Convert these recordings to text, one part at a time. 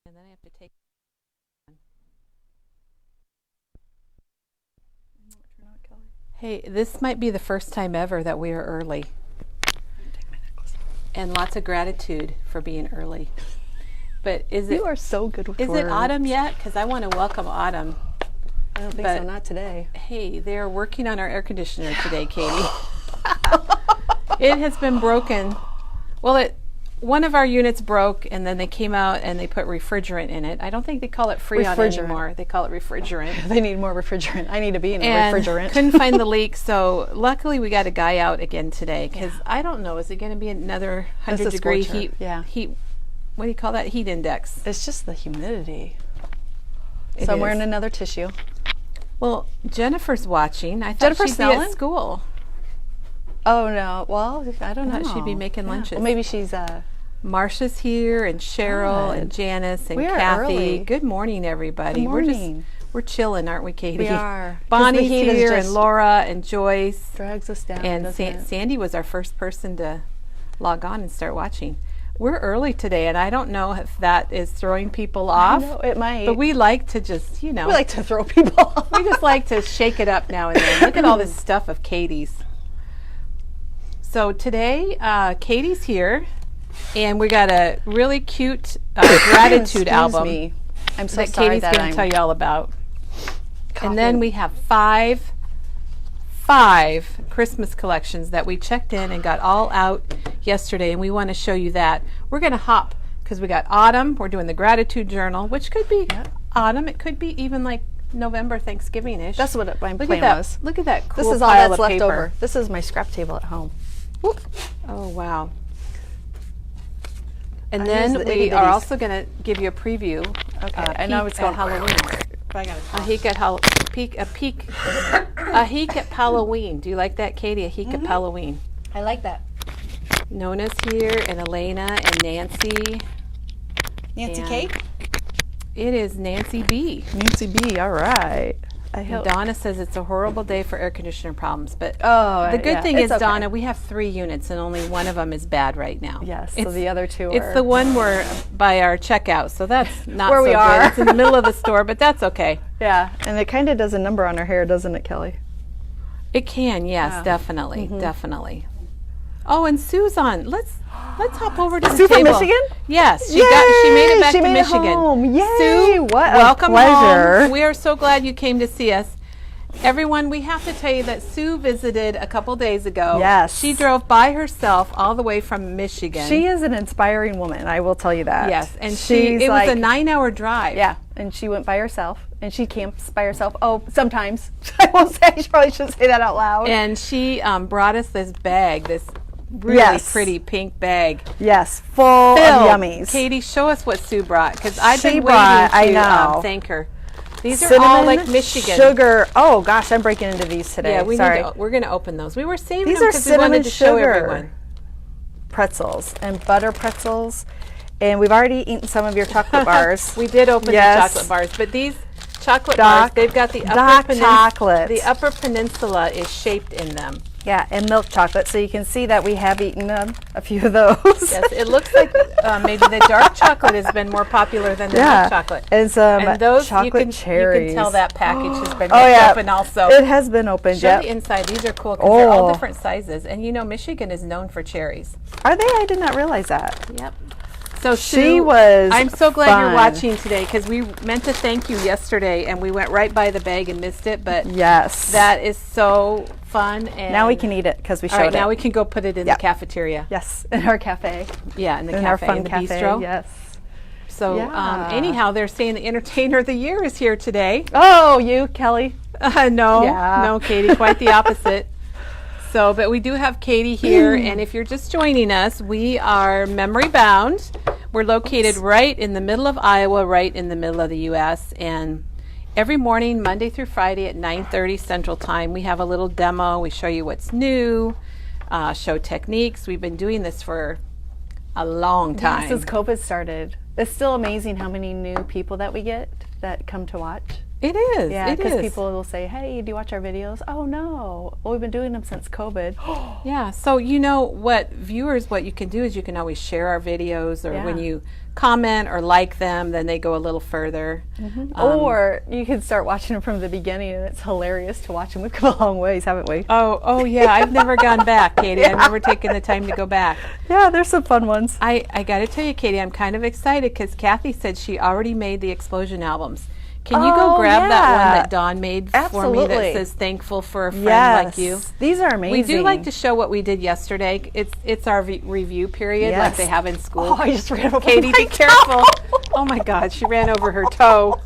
And then I have to take. Hey, this might be the first time ever that we are early. And lots of gratitude for being early. But is it? You are so good with Is words. it autumn yet? Because I want to welcome autumn. I don't think so. Not today. Hey, they're working on our air conditioner today, Katie. It has been broken. Well, one of our units broke, and then they came out and they put refrigerant in it. I don't think they call it Freon anymore. They call it refrigerant. They need more refrigerant. I need to be in a refrigerant. Couldn't find the leak, so luckily we got a guy out again today. Because I don't know, is it going to be another 100-degree heat? Yeah. Heat. What do you call that? Heat index. It's just the humidity. So I'm wearing another tissue. Well, Jennifer's watching. I thought she'd be at school. Oh, no. Well, I don't know. I thought she'd be making lunches. Well, maybe she's... Marcia's here, and Cheryl, and Janice, and Kathy. Early. Good morning, everybody. Good morning. We're chilling, aren't we, Katie? We are. Bonnie's here, and Laura, and Joyce. Drags us down, and Sandy was our first person to log on and start watching. We're early today, and I don't know if that is throwing people off. I know, it might. But we like to just, We like to throw people off. We just like to shake it up now and then. Look at all this stuff of Katie's. So today, Katie's here. And we got a really cute gratitude album. Me. I'm so that sorry Katie's that going to tell you all about. Coughing. And then we have five Christmas collections that we checked in and got all out yesterday, and we want to show you that. We're going to hop because we got autumn. We're doing the gratitude journal, which could be autumn. It could be even like November, Thanksgiving-ish. That's what my plan was. Look at that cool This is all pile that's of left paper. over. This is my scrap table at home. Whoop. Oh, wow. And then we are also going to give you a preview. Okay, I know it's going Halloween. A peek at Halloween. Do you like that, Katie? A peek at Halloween. I like that. Nona's here, and Elena, and Nancy. Nancy K? It is Nancy B. Nancy B, all right. And Donna says it's a horrible day for air conditioner problems, but the good thing is, Donna, we have 3 units, and only one of them is bad right now. Yes, so the other 2 are... It's the one we're by our checkout, so that's not where so we good. are. It's in the middle of the store, but that's okay. Yeah, and it kind of does a number on her hair, doesn't it, Kelly? It can, yes, definitely, definitely. Oh, and Sue's on. Let's hop over to the Sue table. from Michigan? Yes, she made it back to Michigan. Home. Yay! Sue, what welcome a pleasure. home. We are so glad you came to see us. Everyone, we have to tell you that Sue visited a couple days ago. Yes. She drove by herself all the way from Michigan. She is an inspiring woman, I will tell you that. Yes, and it was a 9-hour drive. Yeah, and she went by herself, and she camps by herself. Oh, sometimes. I won't say, I probably shouldn't say that out loud. And she brought us this bag, this really pretty pink bag. Yes, full of yummies. Katie, show us what Sue brought, because I've been waiting to thank her. These are Cinnamon, all like Michigan. Sugar. Oh gosh, I'm breaking into these today. Yeah, we're going to open those. We were saving them because we wanted to show everyone. Pretzels and butter pretzels, and we've already eaten some of your chocolate bars. We did open the chocolate bars, but these chocolate bars, they've got the upper peninsula is shaped in them. Yeah, and milk chocolate, so you can see that we have eaten a few of those. Yes, it looks like maybe the dark chocolate has been more popular than the milk chocolate. And some those chocolate cherries. You can tell that package has been open also. It has been opened, Show the inside. These are cool because they're all different sizes. And you know, Michigan is known for cherries. Are they? I did not realize that. Yep. So Sue, I'm so glad you're watching today because we meant to thank you yesterday and we went right by the bag and missed it. But yes, that is so fun. And now we can eat it because we showed it. Now we can go put it in the cafeteria. Yes, in our cafe. Yeah, in the cafe, our fun in the cafe. bistro. Yes. So anyhow, they're saying the entertainer of the year is here today. Oh, you, Kelly? No, Katie, quite the opposite. So, but we do have Katie here, and if you're just joining us, we are memory bound. We're located right in the middle of Iowa, right in the middle of the U.S., and every morning, Monday through Friday at 9:30 Central Time, we have a little demo. We show you what's new, show techniques. We've been doing this for a long time. Since COVID started. It's still amazing how many new people that we get that come to watch. It is. Yeah, it because is. people will say, "Hey, do you watch our videos?" Oh no, well, we've been doing them since COVID. Yeah. So you know what you can do is you can always share our videos, or when you comment or like them, then they go a little further. Or you can start watching them from the beginning, and it's hilarious to watch them. We've come a long ways, haven't we? Oh yeah. I've never gone back, Katie. I've never taken the time to go back. Yeah, there's some fun ones. I got to tell you, Katie, I'm kind of excited because Kathy said she already made the explosion albums. Can you go grab that one that Dawn made for me that says "Thankful for a friend like you"? These are amazing. We do like to show what we did yesterday. It's our review period, like they have in school. Oh, I just ran over Katie, my be careful! Oh my God, she ran over her toe.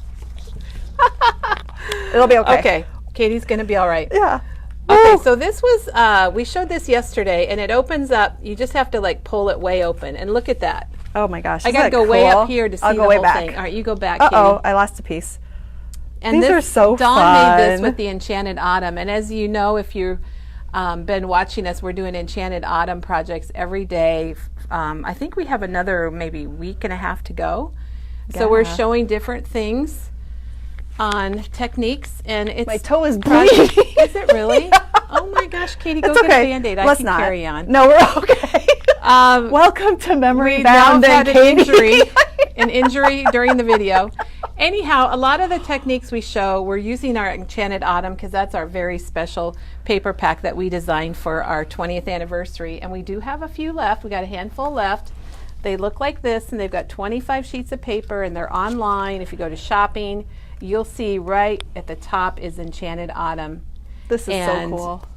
It'll be okay. Okay, Katie's gonna be all right. Yeah. Okay, so this was we showed this yesterday, and it opens up. You just have to like pull it way open, and look at that. Oh my gosh. I gotta go way up here to see the whole thing. All right, you go back. Uh-oh, I lost a piece. And these are so Dawn fun. made this with the Enchanted Autumn, and as you know, if you've been watching us, we're doing Enchanted Autumn projects every day. I think we have another maybe week and a half to go. So we're showing different things on techniques, and it's my toe is bleeding. Is it really? Oh my gosh, Katie, go get a Band-Aid. I can carry on. No, we're okay. Welcome to Memory Bound and Katie. An injury during the video. Anyhow, a lot of the techniques we show, we're using our Enchanted Autumn because that's our very special paper pack that we designed for our 20th anniversary. And we do have a few left. We got a handful left. They look like this, and they've got 25 sheets of paper, and they're online. If you go to shopping, you'll see right at the top is Enchanted Autumn. This is so cool.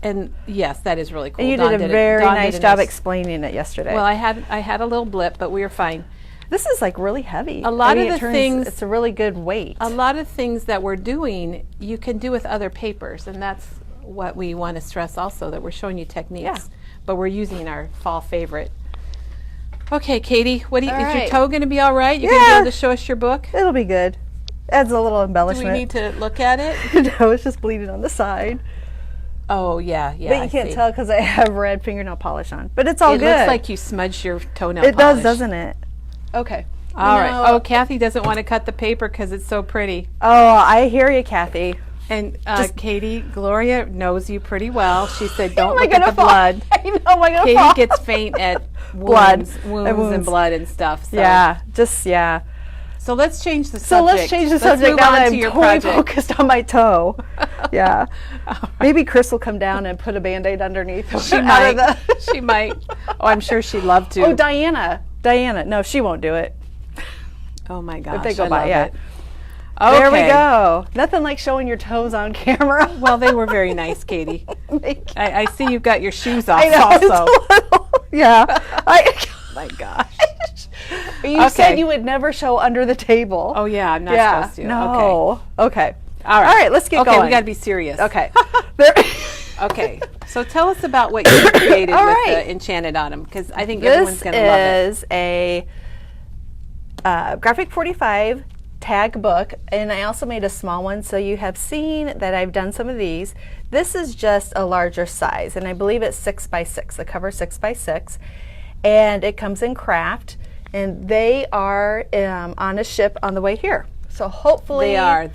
And yes, that is really cool. And you did a very nice job explaining it yesterday. Well, I had a little blip, but we were fine. This is like really heavy. A lot of the things, it's a really good weight. A lot of things that we're doing, you can do with other papers, and that's what we want to stress also, that we're showing you techniques, but we're using our fall favorite. Okay, Katie, is your toe going to be all right? You're going to be able to show us your book? It'll be good. Adds a little embellishment. Do we need to look at it? No, it's just bleeding on the side. Oh, yeah. But you can't tell because I have red fingernail polish on. But it's all good. It looks like you smudged your toenail polish. It does, doesn't it? Okay. All right. Oh, Kathy doesn't want to cut the paper because it's so pretty. Oh, I hear you, Kathy. And Katie, Gloria knows you pretty well. She said, don't look at the blood. I know, am I gonna Katie fall? gets faint at wounds and blood and stuff. So. Yeah, So let's change the subject. So let's change the subject now that I'm totally focused on my toe. Yeah. Maybe Chris will come down and put a Band-Aid underneath. She might. She might. Oh, I'm sure she'd love to. Oh, Diana. No, she won't do it. Oh my gosh. If they go by, Okay. There we go. Nothing like showing your toes on camera. Well, they were very nice, Katie. I see you've got your shoes off I know, also. Yeah. My gosh. You said you would never show under the table. Oh yeah, I'm not supposed to. No. Okay. All right, let's get going. Okay, we got to be serious. Okay. Okay. So tell us about what you created with the Enchanted Autumn, because I think everyone's going to love it. This is a Graphic 45 tag book, and I also made a small one, so you have seen that I've done some of these. This is just a larger size, and I believe it's 6x6. The cover 6x6, and it comes in craft, and they are on a ship on the way here. So hopefully they are.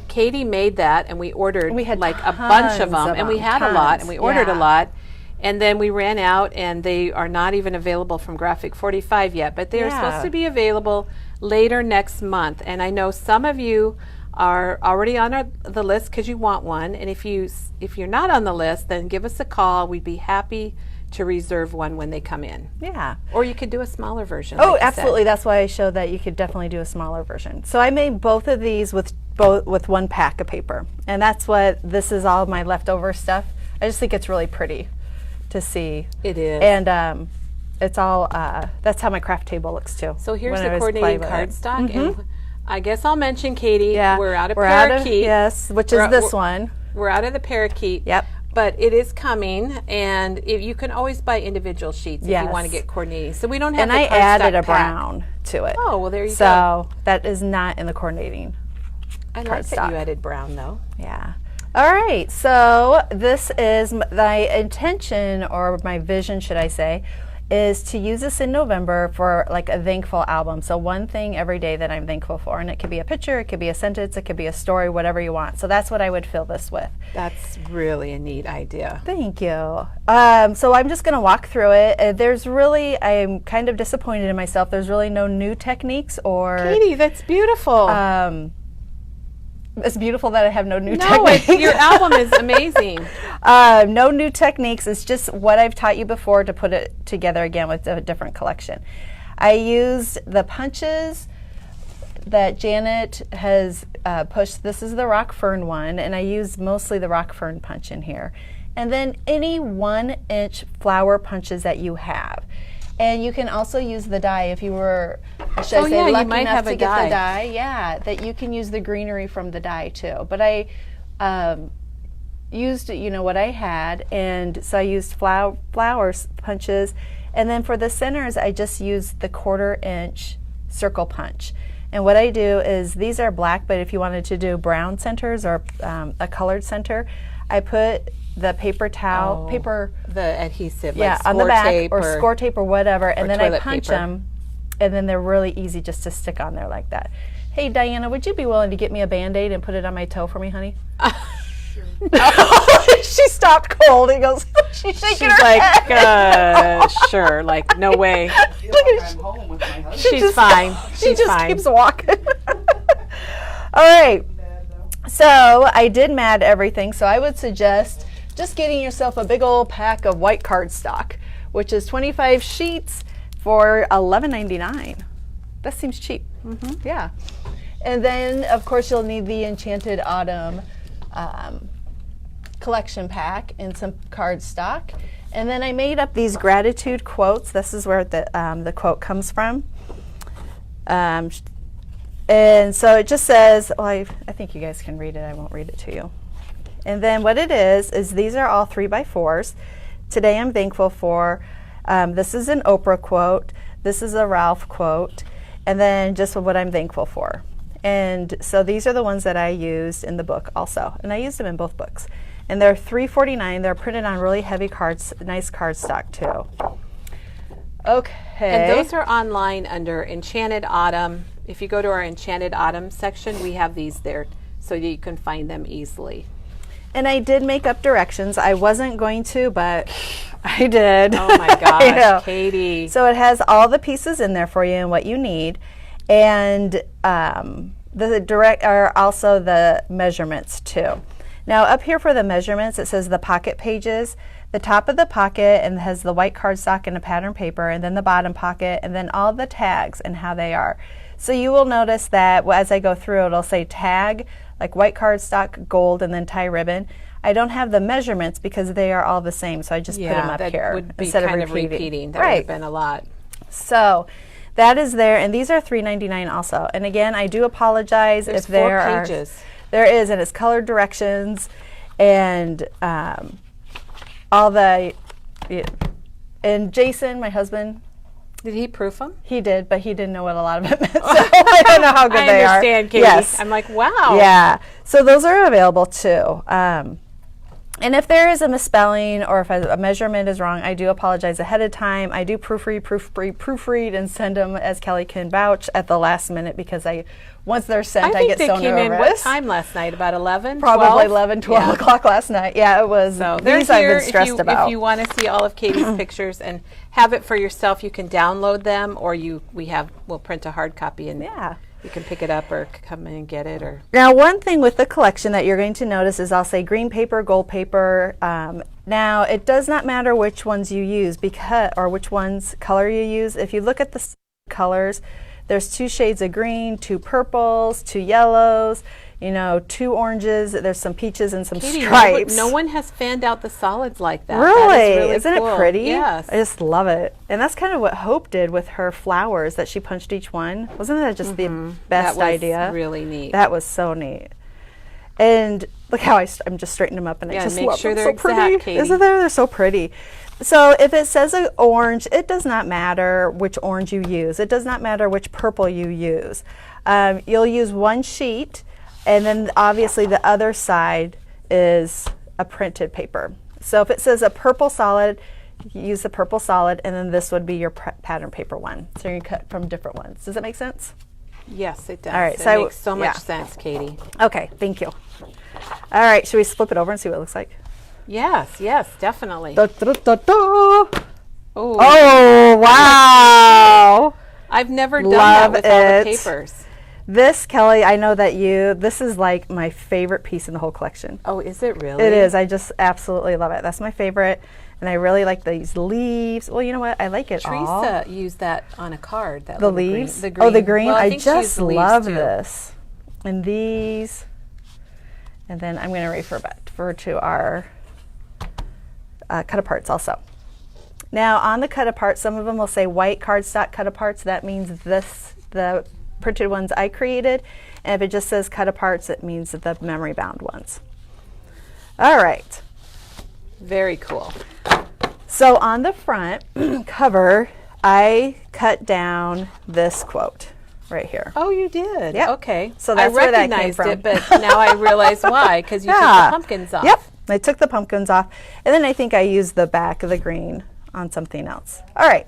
Katie made that, and we ordered like a bunch of them, and we had a lot, and we ordered a lot, and then we ran out, and they are not even available from Graphic 45 yet, but they are supposed to be available later next month. And I know some of you are already on the list because you want one, and if you're not on the list, then give us a call. We'd be happy to reserve one when they come in. Yeah. Or you could do a smaller version. Oh, like absolutely. That's why I showed that you could definitely do a smaller version. So I made both of these with one pack of paper. And that's what this is, all my leftover stuff. I just think it's really pretty to see. It is. And it's all that's how my craft table looks too. So here's the coordinating cardstock, and I guess I'll mention, Katie, we're out of parakeet. Yes, which is this one. We're out of the parakeet. Yep. But it is coming, and you can always buy individual sheets if you want to get coordinating. So we don't have the cardstock I added a pack. brown to it. Oh, well, there you go. So that is not in the coordinating I like that you added brown, though. Yeah. All right. So this is my intention, or my vision, should I say, is to use this in November for like a thankful album. So one thing every day that I'm thankful for, and it could be a picture, it could be a sentence, it could be a story, whatever you want. So that's what I would fill this with. That's really a neat idea. Thank you. So I'm just going to walk through it. I'm kind of disappointed in myself. There's really no new techniques or... Katie, that's beautiful. It's beautiful that I have no new techniques. No, your album is amazing. No new techniques. It's just what I've taught you before to put it together again with a different collection. I used the punches that Janet has pushed. This is the rock fern one, and I used mostly the rock fern punch in here. And then any 1-inch flower punches that you have. And you can also use the die if you were, lucky enough to get the die. Yeah, that you can use the greenery from the die too. But I used, what I had, and so I used flowers punches. And then for the centers, I just used the 1/4-inch circle punch. And what I do is, these are black, but if you wanted to do brown centers or a colored center, I put the paper towel, the adhesive, on the back or score tape or whatever, and then I punch them, and then they're really easy just to stick on there like that. Hey, Diana, would you be willing to get me a Band-Aid and put it on my toe for me, honey? Sure. She stopped cold. He goes, she's shaking her head. Sure, like, no way. I feel like I'm home with my husband. She's fine. She just keeps walking. All right. So I did mat everything, so I would suggest just getting yourself a big old pack of white cardstock, which is 25 sheets for $11.99. That seems cheap. Mm-hmm. Yeah. And then, of course, you'll need the Enchanted Autumn collection pack and some cardstock. And then I made up these gratitude quotes. This is where the quote comes from. And so it just says, I think you guys can read it. I won't read it to you. And then what it is these are all 3x4s. Today I'm thankful for, this is an Oprah quote, this is a Ralph quote, and then just what I'm thankful for. And so these are the ones that I used in the book also, and I used them in both books. And they're $3.49. They're printed on really heavy nice cardstock too. Okay. And those are online under Enchanted Autumn. If you go to our Enchanted Autumn section, we have these there so you can find them easily. And I did make up directions. I wasn't going to, but I did. Oh my gosh, Katie. So it has all the pieces in there for you and what you need. And are also the measurements too. Now up here for the measurements, it says the pocket pages. The top of the pocket and has the white cardstock and a pattern paper, and then the bottom pocket, and then all the tags and how they are. So you will notice that as I go through, it'll say tag, like white cardstock, gold, and then tie ribbon. I don't have the measurements because they are all the same, so I just put them up here would be instead kind of repeating. That right. would have been a lot. So that is there, and these are $3.99 also. And again, I do apologize if there are. There's 4 pages. There is, and it's colored directions, and all the. And Jason, my husband. Did he proof them? He did, but he didn't know what a lot of it meant. So I don't know how good they are. I understand, Katie. Yes. I'm like, wow. Yeah. So those are available too. And if there is a misspelling or if a measurement is wrong, I do apologize ahead of time. I do proofread, and send them, as Kelly can vouch, at the last minute because once they're sent, I get so nervous. I think they came in what time last night? About 11? Probably 12? 11, 12 o'clock last night. Yeah, it was. So these I've been stressed about. If you want to see all of Katie's pictures and have it for yourself, you can download them, or we'll print a hard copy and you can pick it up or come in and get it. Or now, one thing with the collection that you're going to notice is I'll say green paper, gold paper. Now, it does not matter which ones you use or which one's color you use. If you look at the colors, there's 2 shades of green, 2 purples, 2 yellows, 2 oranges. There's some peaches and some stripes. No one has fanned out the solids like that. Really? Isn't cool. it pretty? Yes. I just love it. And that's kind of what Hope did with her flowers that she punched each one. Wasn't that just the best idea? That was really neat. That was so neat. And look how I'm just straightening them up, and I just make love sure them. they're So pretty. exact, Katie. Isn't there? They're so pretty. So if it says an orange, it does not matter which orange you use. It does not matter which purple you use. You'll use 1 sheet, and then obviously the other side is a printed paper. So if it says a purple solid, use the purple solid, and then this would be your pattern paper one. So you can cut from different ones. Does that make sense? Yes, it does. All right, it so makes so much sense, Katie. Okay, thank you. All right, should we flip it over and see what it looks like? Yes, definitely. Da, da, da, da. Ooh. Oh, wow. I've never done Love that with all the it. papers. This, Kelly, I know that this is like my favorite piece in the whole collection. Oh, is it really? It is. I just absolutely love it. That's my favorite. And I really like these leaves. Well, you know what? I like it all. Teresa used that on a card. That The little green- leaves? the green. Oh, the green? Well, I think she used just the leaves, love too. this. And these. And then I'm going to refer to our cut-aparts also. Now, on the cut-apart, some of them will say white cardstock cut-aparts. That means the printed ones I created. And if it just says cut-aparts, it means the memory-bound ones. All right. Very cool. So on the front cover, I cut down this quote right here. Oh, you did? Yep. Okay. So that's I where that came recognized from. it, but now I realize why, because you took the pumpkins off. Yep. I took the pumpkins off, and then I think I used the back of the green on something else. All right.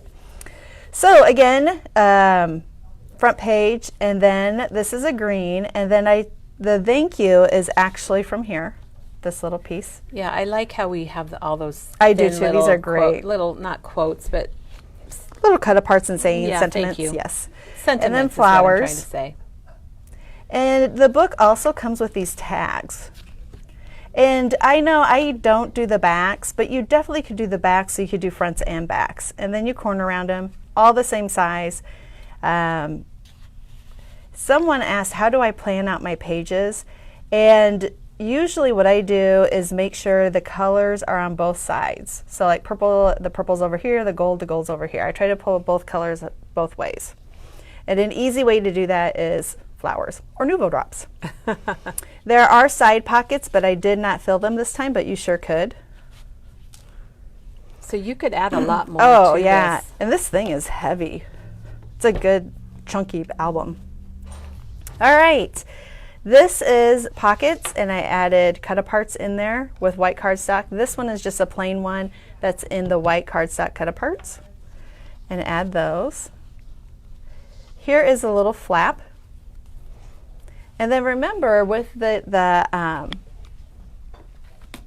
So again, front page, and then this is a green, and then the thank you is actually from here. This little piece. Yeah, I like how we have all those. I do thin too. These little are great. little, not quotes, but Little cut-aparts and saying yeah, sentiments. thank you. Yes. sentiments. And then is what I'm trying to flowers. say. And the book also comes with these tags. And I know I don't do the backs, but you definitely could do the backs, so you could do fronts and backs. And then you corner around them, all the same size. Someone asked, how do I plan out my pages? And usually what I do is make sure the colors are on both sides. So like purple, the purple's over here, the gold's over here. I try to pull both colors both ways. And an easy way to do that is flowers or Nuvo drops. There are side pockets, but I did not fill them this time, but you sure could. So you could add a lot more Oh to yeah, this. and this thing is heavy. It's a good chunky album. All right, this is pockets, and I added cut-aparts in there with white cardstock. This one is just a plain one that's in the white cardstock cut-aparts, and add those. Here is a little flap. And then remember, with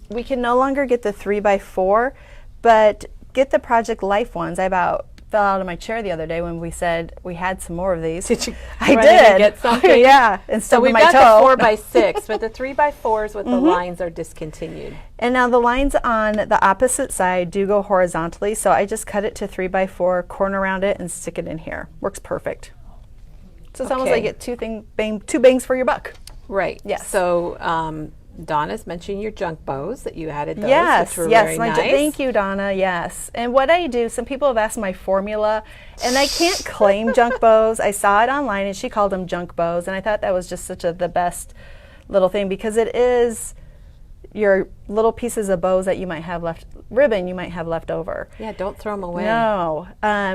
we can no longer get the 3x4, but get the Project Life ones. I about fell out of my chair the other day when we said we had some more of these. Did you? I run in and did. get something? Yeah, and So stubbed we've my got toe. the 4x6, but the 3x4s with the lines are discontinued. And now the lines on the opposite side do go horizontally, so I just cut it to 3x4, corner around it, and stick it in here. Works perfect. So it's almost Okay. like get two bangs for your buck. Right. Yes. So Donna's mentioned your junk bows that you added those, Yes, which were yes. very My nice. thank you, Donna. Yes. And what I do, some people have asked my formula, and I can't claim junk bows. I saw it online, and she called them junk bows, and I thought that was just the best little thing, because it is your little pieces of bows that you might have ribbon you might have left over. Yeah, don't throw them away. No.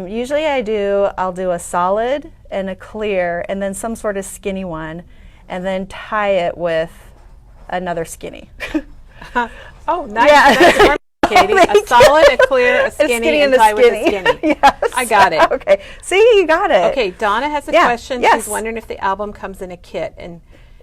Usually I'll do a solid and a clear, and then some sort of skinny one, and then tie it with another skinny. Oh, nice. Yeah. That's for me, Katie. A solid, a clear, a skinny, and tie with a skinny. Yes. I got it. Okay. See, you got it. Okay, Donna has a Yeah, question. yes. She's wondering if the album comes in a kit, and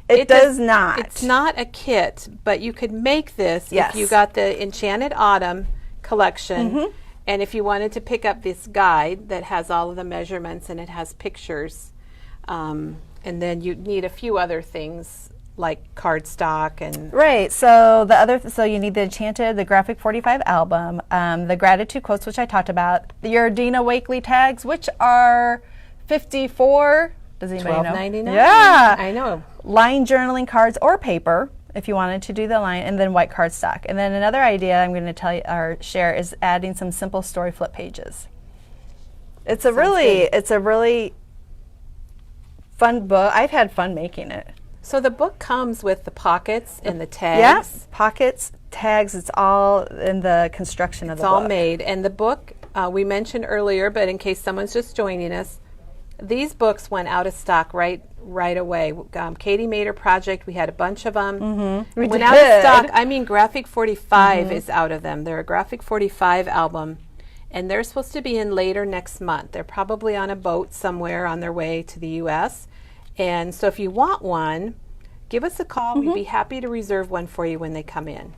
It does not. It's not a kit, but you could make this Yes. if you got the Enchanted Autumn collection, and if you wanted to pick up this guide that has all of the measurements and it has pictures, and then you need a few other things like cardstock and Right. So so you need the Enchanted, the Graphic 45 album, the gratitude quotes, which I talked about, your Dina Wakely tags, which are $54. Does anybody know? $12.99. Yeah. I know. Line journaling cards or paper, if you wanted to do the line, and then white cardstock. And then another idea I'm going to tell you or share is adding some simple story flip pages. It's a really fun book. I've had fun making it. So the book comes with the pockets and the tags. Yes, pockets, tags, it's all in the construction of the It's book. all made. And the book, we mentioned earlier, but in case someone's just joining us, these books went out of stock right away. Katie made her project. We had a bunch of them. We went out did. of stock. I mean, Graphic 45 is out of them. They're a Graphic 45 album. and they're supposed to be in later next month. They're probably on a boat somewhere on their way to the U.S. And so if you want one, give us a call. We'd be happy to reserve one for you when they come in.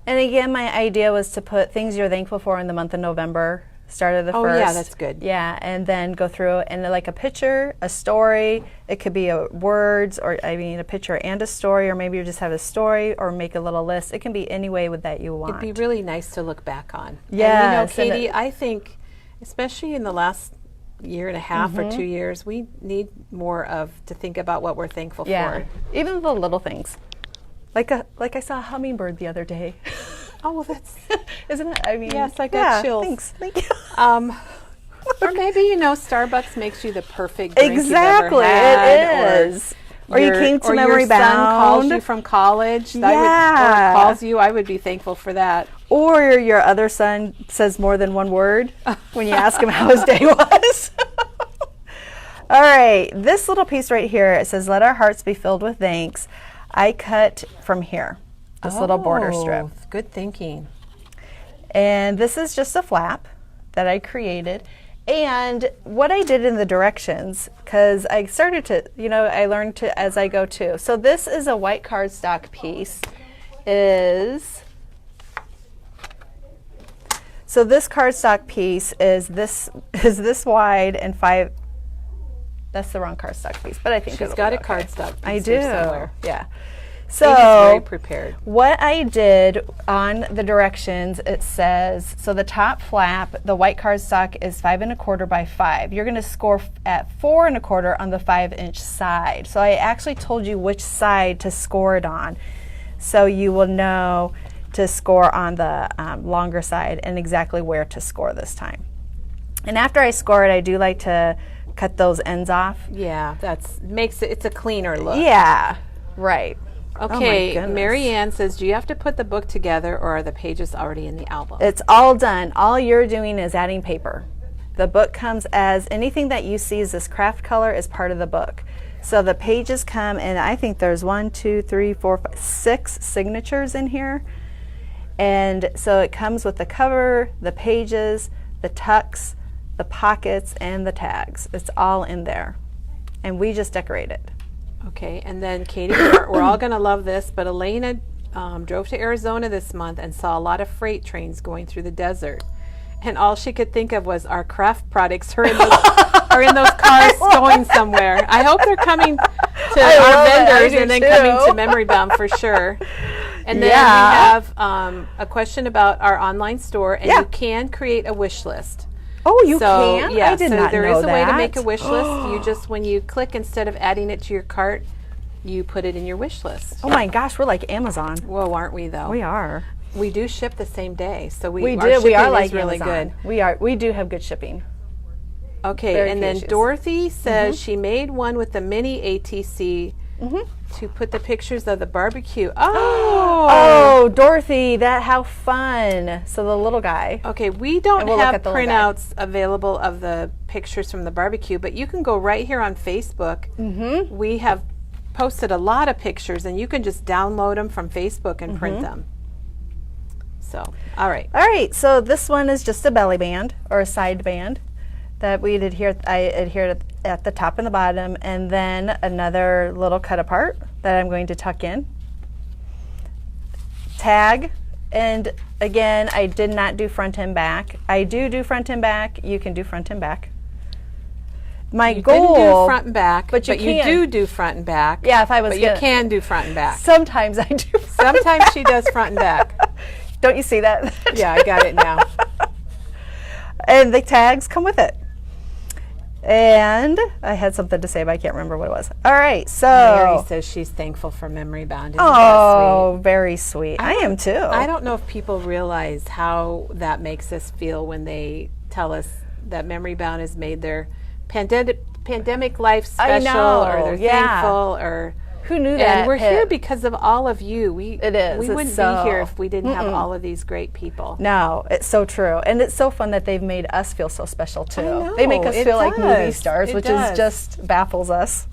And again, my idea was to put things you're thankful for in the month of November. Started the first. Oh, yeah, that's good. Yeah, and then go through it, and like a picture, a story. It could be words, or a picture and a story, or maybe you just have a story, or make a little list. It can be any way with that you want. It'd be really nice to look back on. Yes, and Katie, I think, especially in the last year and a half or 2 years, we need more to think about what we're thankful for. Even the little things. Like I saw a hummingbird the other day. Oh, well, that's isn't it? I mean, yes, I got chills. Thanks. Thank you. Or maybe Starbucks makes you the perfect drink exactly. you've ever had, it is. Or you came to Memory Bound. Or your son calls you from college. Or calls you. I would be thankful for that. Or your other son says more than one word when you ask him how his day was. All right, this little piece right here, it says, "Let our hearts be filled with thanks." I cut from here. This little border strip. Good thinking. And this is just a flap that I created. And what I did in the directions, because I started to, I learned to as I go too. So this is a white cardstock piece. So this cardstock piece is this wide and 5. That's the wrong cardstock piece, but I think she's got a cardstock piece. I do. Somewhere. Yeah. So very prepared. What I did on the directions, it says, so the top flap, the white cardstock is 5 1/4 by 5. You're going to score at 4 1/4 on the 5-inch side. So I actually told you which side to score it on, so you will know to score on the longer side and exactly where to score this time. And after I score it, I do like to cut those ends off. Yeah, it's a cleaner look. Yeah, right. Okay, Mary Ann says, do you have to put the book together, or are the pages already in the album? It's all done. All you're doing is adding paper. The book comes as anything that you see as this craft color is part of the book. So the pages come, and I think there's 1, 2, 3, 4, 5, 6 signatures in here. And so it comes with the cover, the pages, the tucks, the pockets, and the tags. It's all in there. And we just decorate it. Okay, and then Katie, we're all going to love this, but Elena drove to Arizona this month and saw a lot of freight trains going through the desert. And all she could think of was our craft products are in those cars going somewhere. I hope they're coming to our vendors and then coming to Memory Bound for sure. And then we have a question about our online store, and you can create a wish list. Oh, you can? Yeah, I did not know that. There is a way to make a wish list. When you click, instead of adding it to your cart, you put it in your wish list. Oh my gosh, we're like Amazon. Whoa, aren't we though? We are. We do ship the same day, so we do. We are like really Amazon. good. We do have good shipping. Okay, Very and then issues. Dorothy says she made one with the mini ATC to put the pictures of the barbecue. Oh, Dorothy, how fun. So the little guy. Okay, we don't have printouts available of the pictures from the barbecue, but you can go right here on Facebook. We have posted a lot of pictures, and you can just download them from Facebook and print them. So, all right. All right, so this one is just a belly band or a side band that I adhered at the top and the bottom, and then another little cut apart that I'm going to tuck in. Tag, and again, I did not do front and back. I do front and back. You can do front and back. My goal, didn't do front and back, but you can. do front and back. Yeah, if I was, but you can do front and back. Sometimes I do. Sometimes she does front and back. Don't you see that? Yeah, I got it now. And the tags come with it. And I had something to say, but I can't remember what it was. All right, so Mary says she's thankful for Memory Bound. Isn't that sweet? Very sweet. I am too. I don't know if people realize how that makes us feel when they tell us that Memory Bound has made their pandemic life special, or they're thankful, or who knew that? And we're here because of all of you. We wouldn't be here if we didn't have all of these great people. No, it's so true. And it's so fun that they've made us feel so special too. I know, they make us feel like movie stars, which is just baffles us.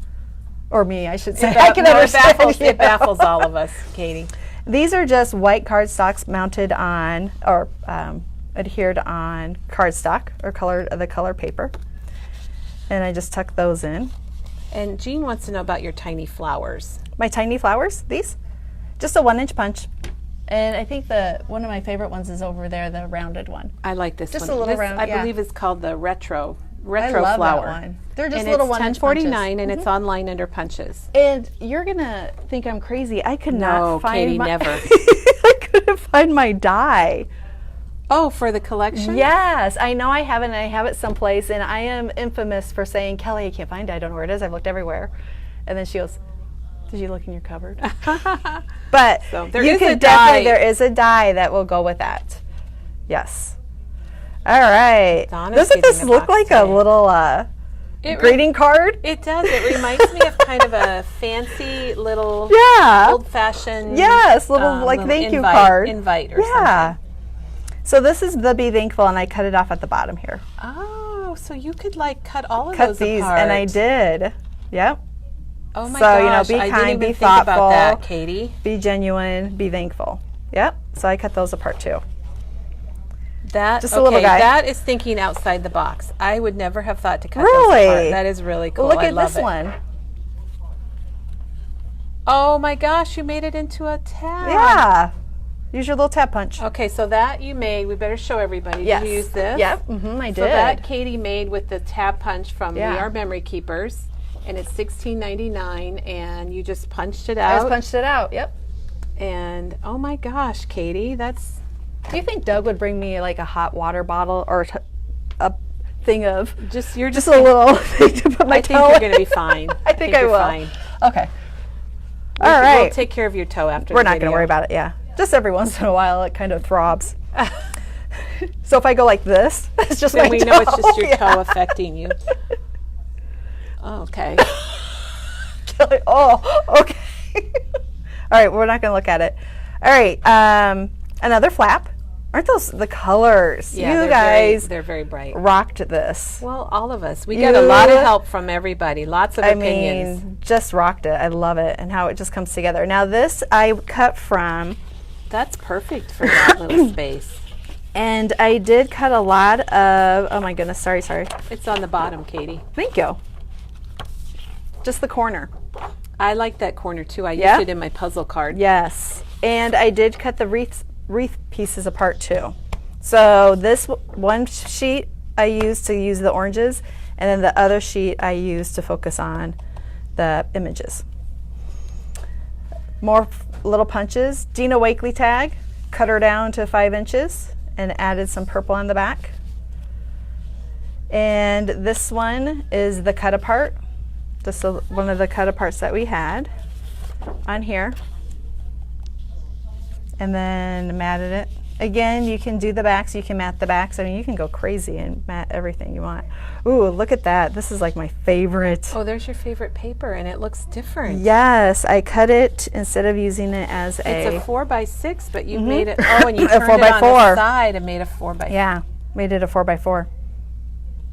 Or me, I should say. I can understand. It baffles all of us, Katie. These are just white cardstocks mounted on, or adhered on cardstock or the color paper. And I just tuck those in. And Jean wants to know about your tiny flowers. My tiny flowers, these? Just a 1-inch punch. And I think one of my favorite ones is over there, the rounded one. I like this just one. A little round, I believe it's called the retro I love flower. That one. They're just and little it's 1-inch punches. $10.49 and it's online under punches. And you're gonna think I'm crazy. I could not find Katie, never. I couldn't find my die. Oh, for the collection? Yes, I know I have it, and I have it someplace, and I am infamous for saying, Kelly, I can't find it. I don't know where it is. I've looked everywhere. And then she goes, did you look in your cupboard? But so there is a die that will go with that. Yes. All right. Doesn't this look like a little greeting card? It does. It reminds me of kind of a fancy little old-fashioned little thank you card. Invite or something. So this is the Be Thankful, and I cut it off at the bottom here. Oh, so you could like cut all of cut those these, apart. and I did. Yep. Oh my gosh! So be kind, be thoughtful, thoughtful, about that, Katie. Be genuine, be thankful. Yep. So I cut those apart too. That just a little guy. That is thinking outside the box. I would never have thought to cut those apart. That is really cool. Look I at love this one. Oh my gosh! You made it into a tab. Yeah. Use your little tab punch. Okay, so that you made, we better show everybody. Yes. Did you use this? Yep, I did. So that Katie made with the tab punch from We Are Memory Keepers, and it's $16.99, and you just punched it out. I just punched it out, yep. And oh my gosh, Katie, that's... Do you think Doug would bring me like a hot water bottle or a thing of... Just a little thing to put my toe in? I think you're going to be fine. I think I will. Fine. Okay. All right. We'll take care of your toe after We're not going to worry about it, yeah. Just every once in a while, it kind of throbs. So if I go like this, it's just then my toe. Know it's just your toe affecting you. Okay. Oh, okay. All right, we're not going to look at it. All right, another flap. Aren't those the colors? Yeah, you guys, they're very bright. Rocked this. Well, all of us. We got a lot of help from everybody. Lots of opinions. I mean, just rocked it. I love it, and how it just comes together. Now this I cut from. That's perfect for that little space. And I did cut a lot of. Oh my goodness! Sorry. It's on the bottom, Katie. Thank you. Just the corner. I like that corner too. I used it in my puzzle card. Yes, and I did cut the wreath pieces apart too. So this one sheet I used to use the oranges, and then the other sheet I used to focus on the images. More little punches. Dina Wakely tag, cut her down to 5 inches and added some purple on the back. And this one is the cut apart. This is one of the cut aparts that we had on here. And then matted it. Again, you can do the backs, you can mat the backs. I mean, you can go crazy and mat everything you want. Ooh, look at that. This is like my favorite. Oh, there's your favorite paper, and it looks different. Yes, I cut it instead of using it as It's a 4x6, but you made it, and you turned it on the side and made a 4x4. Yeah, made it a 4x4.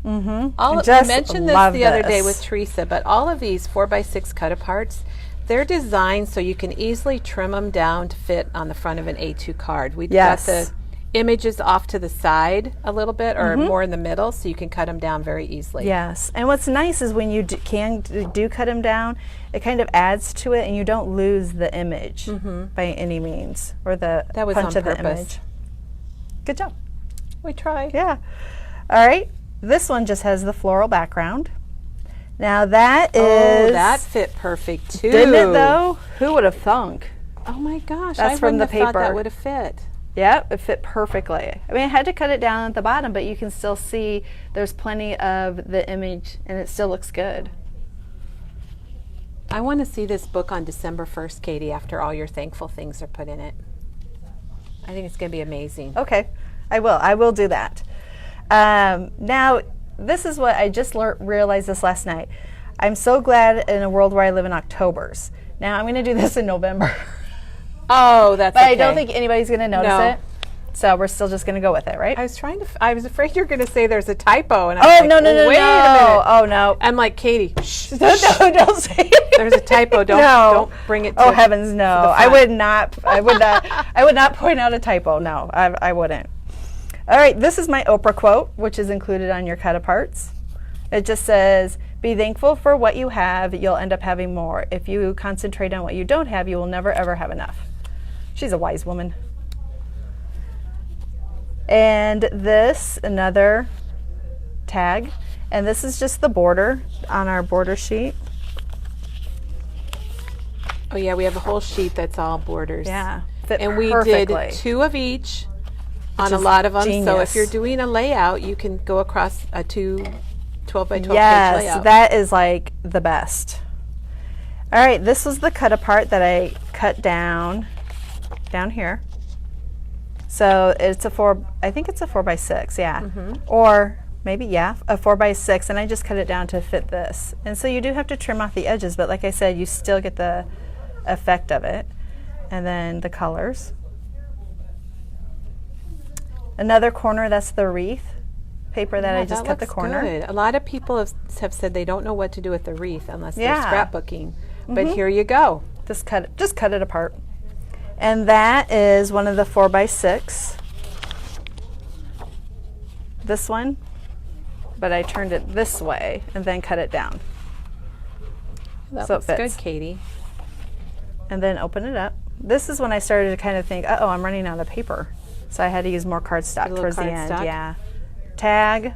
I mentioned this the other day with Teresa, but all of these 4x6 cut aparts, they're designed so you can easily trim them down to fit on the front of an A2 card. We've got the images off to the side a little bit or more in the middle, so you can cut them down very easily. Yes, and what's nice is when you do cut them down, it kind of adds to it and you don't lose the image by any means, or the punch of the image. Good job. We tried. Yeah. All right, this one just has the floral background. Now that is... Oh, that fit perfect too. Didn't it though? Who would have thunk? Oh my gosh, That's from the paper. Thought that would have fit. Yep, it fit perfectly. I mean, I had to cut it down at the bottom, but you can still see there's plenty of the image and it still looks good. I want to see this book on December 1st, Katie, after all your thankful things are put in it. I think it's going to be amazing. Okay, I will do that. Now, this is what I just realized this last night. I'm so glad in a world where I live in Octobers. Now I'm going to do this in November. Oh, that's but okay. I don't think anybody's going to notice it. So we're still just going to go with it, right? I was afraid you were going to say there's a typo, and I'm like, no, wait a minute. Oh no. I'm like, Katie, shh, no, don't say it. There's a typo. Don't bring it to Oh heavens, no. I would not point out a typo. No, I wouldn't. All right, this is my Oprah quote, which is included on your cut-aparts. It just says, be thankful for what you have, you'll end up having more. If you concentrate on what you don't have, you will never ever have enough. She's a wise woman. And this, another tag, and this is just the border on our border sheet. Oh yeah, we have a whole sheet that's all borders. Yeah, fit and we perfectly. did 2 of each on a lot of them. Genius. So if you're doing a layout, you can go across a 12 by 12 page Yes, layout. that is like the best. All right, this was the cut apart that I cut down here. So it's I think it's a 4x6, yeah. Or maybe, yeah, a 4x6, and I just cut it down to fit this. And so you do have to trim off the edges, but like I said, you still get the effect of it. And then the colors. Another corner, that's the wreath paper that I just cut the corner. Good. A lot of people have said they don't know what to do with the wreath unless they're Yeah. scrapbooking. But here you go. Just cut it apart. And that is one of the 4x6. This one, but I turned it this way and then cut it down. That So it looks fits. good, Katie. And then open it up. This is when I started to kind of think, uh-oh, I'm running out of paper. So I had to use more cardstock little towards the end. cardstock? Yeah. Tag.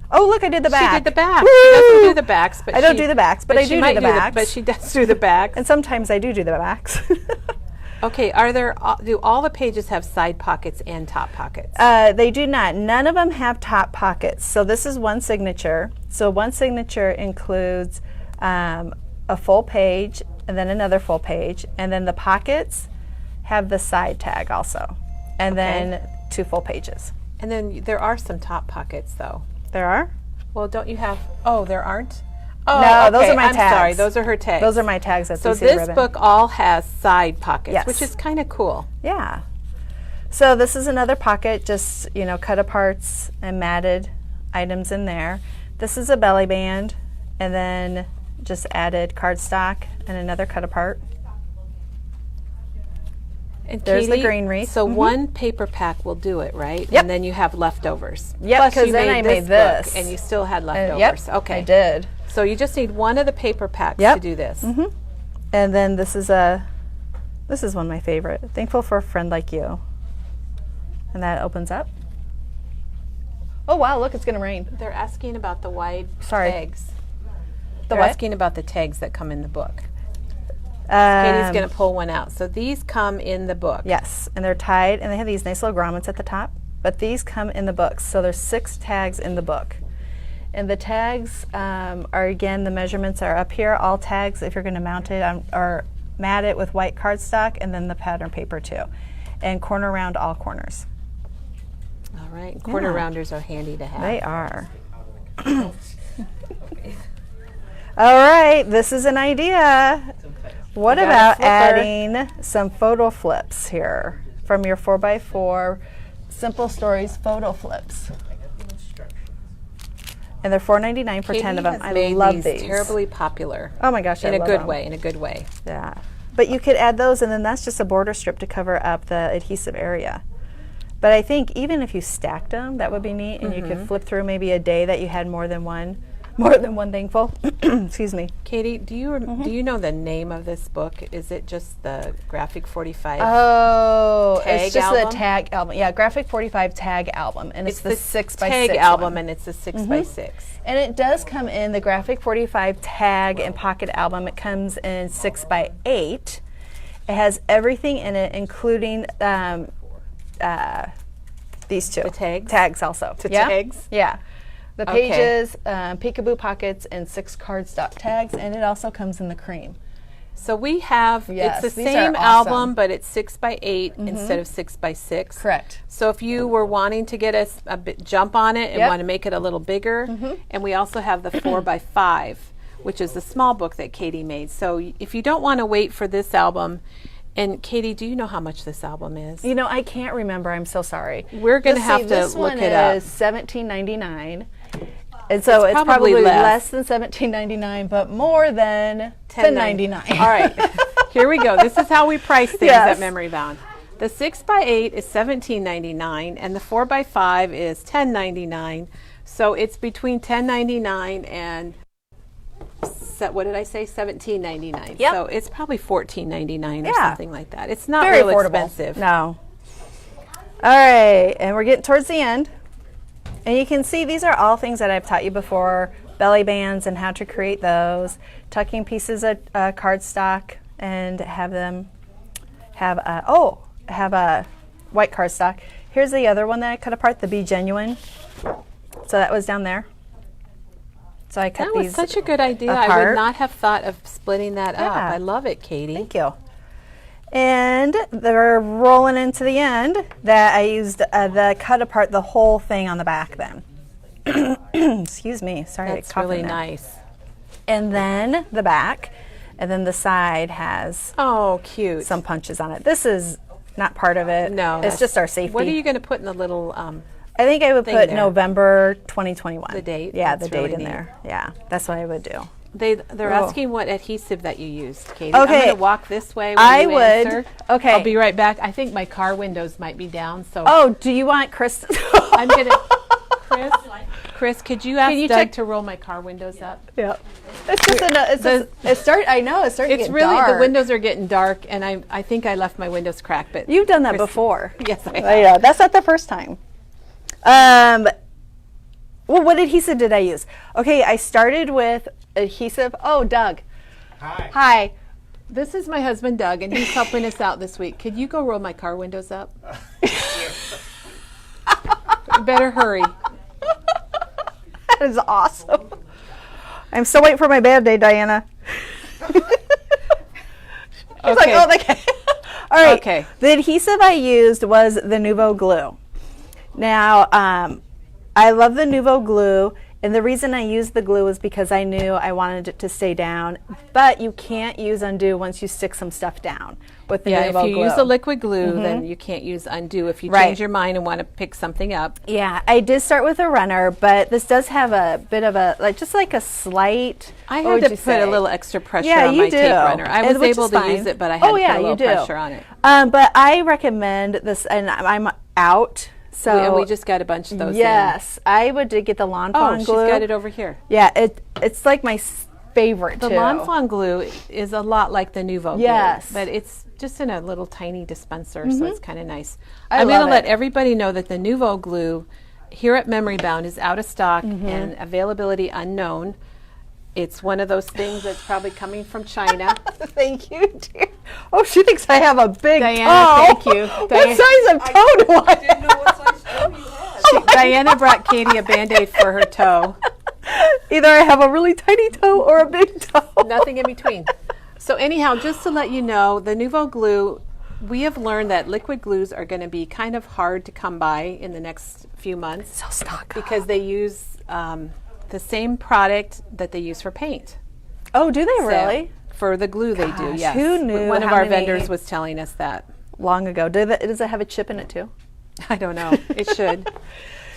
Oh, look, I did the back. She did the back. Woo! She doesn't do the backs, but I don't do the backs, but I she do might do the backs. but she does do the backs. And sometimes I do the backs. Okay, do all the pages have side pockets and top pockets? They do not. None of them have top pockets. So this is one signature. So one signature includes a full page and then another full page. And then the pockets have the side tag also. And then 2 full pages. And then there are some top pockets, though. There are? Well, don't you have? Oh, there aren't? Oh, No, those okay, are my I'm sorry, tags. those are her tags. Those are my tags at So CC this Ribbon. book all has side pockets, Yes. which is kind of cool. Yeah. So this is another pocket, just, cut aparts and matted items in there. This is a belly band, and then just added cardstock and another cut apart. And There's the Katie, green wreath. So one paper pack will do it, right? Yep. And then you have leftovers. Yep, Plus 'cause you then I made book, this. and you still had Yep, leftovers. Okay. I did. So you just need one of the paper packs Yep. to do this. And then this is one of my favorite. Thankful for a friend like you. And that opens up. Oh wow, look, it's gonna rain. They're asking about the wide Sorry. tags. The They're what? asking about the tags that come in the book. Katie's Um, going to pull one out. So these come in the book. Yes, and they're tied, and they have these nice little grommets at the top. But these come in the books, so there's 6 tags in the book. And the tags are, again, the measurements are up here. All tags, if you're going to mount it or mat it with white cardstock, and then the pattern paper too. And corner round all corners. All right. Corner Yeah. rounders are handy to have. They are. All right, this is an idea. What You got a about flipper. adding some photo flips here from your 4x4 Simple Stories photo flips? And they're $4.99 for 10 of them. Katie has I made love these these. terribly popular. Oh my gosh, In I a love good them. way. In a good way. Yeah. But you could add those, and then that's just a border strip to cover up the adhesive area. But I think even if you stacked them, that would be neat, and you could flip through maybe a day that you had more than one thankful. Excuse me. Katie, do you know the name of this book? Is it just the Graphic 45? Oh, Tag it's just album? the tag album. Yeah, Graphic 45 tag album, and it's the 6x6 tag one. album, and it's the 6x6. And it does come in the Graphic 45 tag and pocket album. It comes in 6x8. It has everything in it, including these 2. The tags? Tags also. The Yeah? tags? Yeah. The Okay. pages, peekaboo pockets, and 6 cardstock tags, and it also comes in the cream. So we have, Yes, it's the these same are awesome. album, but it's 6x8 instead of 6x6. Correct. So if you were wanting to get a bit jump on it and Yep. want to make it a little bigger, and we also have the 4x5, which is the small book that Katie made. So if you don't want to wait for this album, and Katie, do you know how much this album is? You know, I can't remember. I'm so sorry. We're going to Let's have see, to this look one it up. is $17.99. And so it's probably probably less. less than $17.99, but more than $10.99. All right, here we go. This is how we price things Yes. at Memory Bound. The 6x8 is $17.99 and the 4x5 is $10.99. So it's between $10.99 and what did I say? $17.99. Yep. So it's probably $14.99 or Yeah. something like that. It's not Very real affordable. expensive. No. All right, and we're getting towards the end. And you can see these are all things that I've taught you before, belly bands and how to create those, tucking pieces of cardstock and have them have a white cardstock. Here's the other one that I cut apart, the Be Genuine. So that was down there. So I cut these That was such a good idea. I apart. would not have thought of splitting that up. Yeah. I love it, Katie. Thank you. And they're rolling into the end that I used the cut apart the whole thing on the back then. Excuse me. Sorry. That's really nice. And then the back, and then the side has Oh, cute. some punches on it. This is not part of it. No. It's just our safety. What are you going to put in the little... I think I would thing put there? November 2021. The date? Yeah, That's the date really in neat. there. Yeah, that's what I would do. They're Oh. asking what adhesive that you used, Katie. Okay. I'm going to walk this way when I you would. answer. Okay. I'll be right back. I think my car windows might be down, so Oh, do you want Chris? I'm going to... Chris, could you ask you Doug check- to roll my car windows up? Yeah. It's just it's starting to It's get really, dark. the windows are getting dark, and I think I left my windows cracked, but... You've done that Chris- before. Yes, I have. Yeah, that's not the first time. Well, what adhesive did I use? Okay, I started with adhesive. Oh, Doug. Hi. This is my husband, Doug, and he's helping us out this week. Could you go roll my car windows up? You better hurry. That is awesome. I'm still waiting for my bad day, Diana. She's like, oh, okay. All right. Okay. The adhesive I used was the Nuvo glue. Now, I love the Nuvo glue, and the reason I used the glue is because I knew I wanted it to stay down, but you can't use undo once you stick some stuff down with the Yeah, Nuvo if you glue. use a liquid glue, then you can't use undo if you Right. change your mind and want to pick something up. Yeah, I did start with a runner, but this does have a bit of a, just like a slight. I what had would to you put say? a little extra pressure Yeah, on you my do. tape runner. I was Which is able to fine. use it, but I had to put a little pressure on it. But I recommend this, and I'm out. So And we just got a bunch of those yes, I would get the Lawn in. Oh, Fawn she's glue. got it over here. Yeah, it's like my favorite The too. Lawn Fawn glue is a lot like the Nuvo Yes. glue, but it's just in a little tiny dispenser, so it's kind of nice. I I'm going to love let it. everybody know that the Nuvo glue here at Memory Bound is out of stock and availability unknown. It's one of those things that's probably coming from China. Thank you, dear. Oh, she thinks I have a big Diana, toe. thank you. What Diana- size of toe do I Didn't know what size toe you had. Diana brought Katie a Band-Aid for her toe. Either I have a really tiny toe or a big toe. Nothing in between. So anyhow, just to let you know, the Nuvo glue, we have learned that liquid glues are going to be kind of hard to come by in the next few months So stock. because they use the same product that they use for paint. Oh, do they So, really? for the glue they do, Gosh, yes. who knew One of how our many- vendors was telling us that. Long ago. Does it have a chip in it too? I don't know. It should.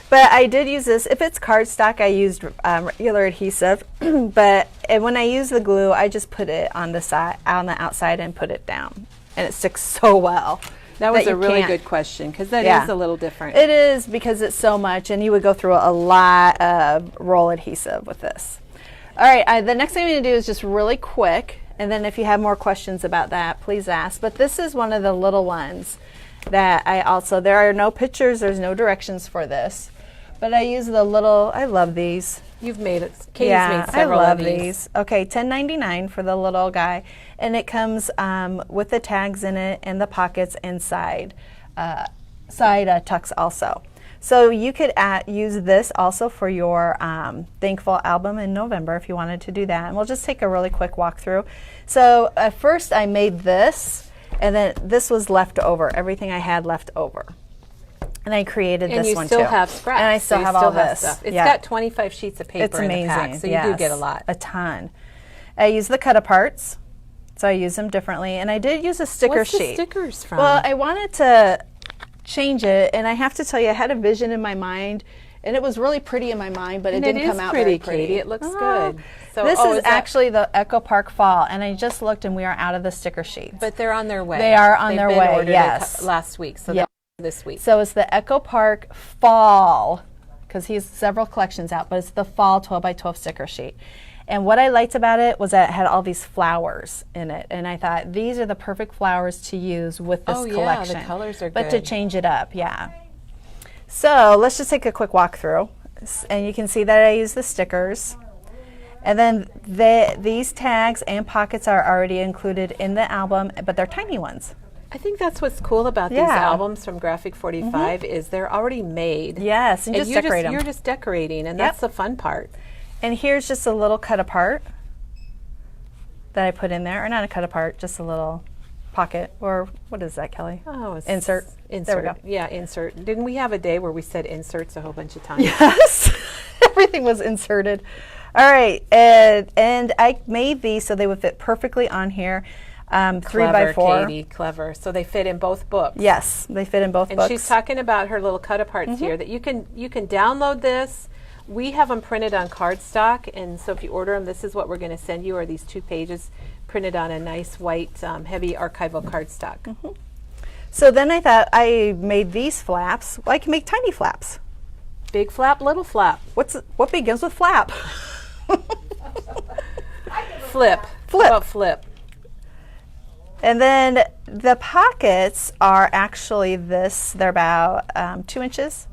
But I did use this. If it's cardstock, I used regular adhesive. But when I use the glue, I just put it on the side, on the outside, and put it down, and it sticks so well. That was you a really can't- good question because that Yeah. is a little different. It is because it's so much, and you would go through a lot of roll adhesive with this. All right, the next thing I'm going to do is just really quick, and then if you have more questions about that, please ask. But this is one of the little ones that I also, there are no pictures, there's no directions for this, but I use the little, I love these. You've made it. Katie's made several I love of these. Okay, $10.99 for the little guy, and it comes with the tags in it and the pockets inside, side tucks also. So you could use this also for your Thankful album in November if you wanted to do that. And we'll just take a really quick walkthrough. So at first I made this, and then this was left over, everything I had left over. And I created And this you one still too. have scraps. And I still so you have all this. Stuff. It's Yeah. got 25 sheets of paper It's in amazing. the pack, so you yes, do get a lot. A ton. I use the cut-aparts, so I use them differently. And I did use a sticker What's the sheet. stickers from? Well, I wanted to change it, and I have to tell you, I had a vision in my mind, and it was really pretty in my mind, but And it didn't it come is out pretty, very pretty. Katie. It looks Oh. good. So this is is that- actually the Echo Park Fall, and I just looked, and we are out of the sticker sheets. But they're on their way. They are on They've their been way, ordered yes. last week, so Yeah. they're this week. So it's the Echo Park Fall, because he has several collections out, but it's the Fall 12 by 12 sticker sheet. And what I liked about it was that it had all these flowers in it, and I thought these are the perfect flowers to use with this collection. Yeah, the colors are but good. to change it up, yeah. So let's just take a quick walkthrough, and you can see that I use the stickers. And then these tags and pockets are already included in the album, but they're tiny ones. I think that's what's cool about these Yeah. albums from Graphic 45 is they're already made. Yes, and just decorate them. You're just decorating, and Yep. that's the fun part. And here's just a little cut apart that I put in there, or not a cut apart, just a little pocket, or what is that, Kelly? Oh, it's Insert. Insert. There we go. Yeah, insert. Didn't we have a day where we said inserts a whole bunch of times? Yes, everything was inserted. All right, and I made these so they would fit perfectly on here. 3x4. Clever, Katie, clever. So they fit in both books. Yes, they fit in both And books. she's talking about her little cut aparts here that you can download this. We have them printed on cardstock, and so if you order them, this is what we're going to send you, are these 2 pages printed on a nice white heavy archival cardstock. So then I thought I made these flaps. Well, I can make tiny flaps. Big flap, little flap. What begins with flap? Flip. Flip. How about flip? And then the pockets are actually this. They're about 2 inches.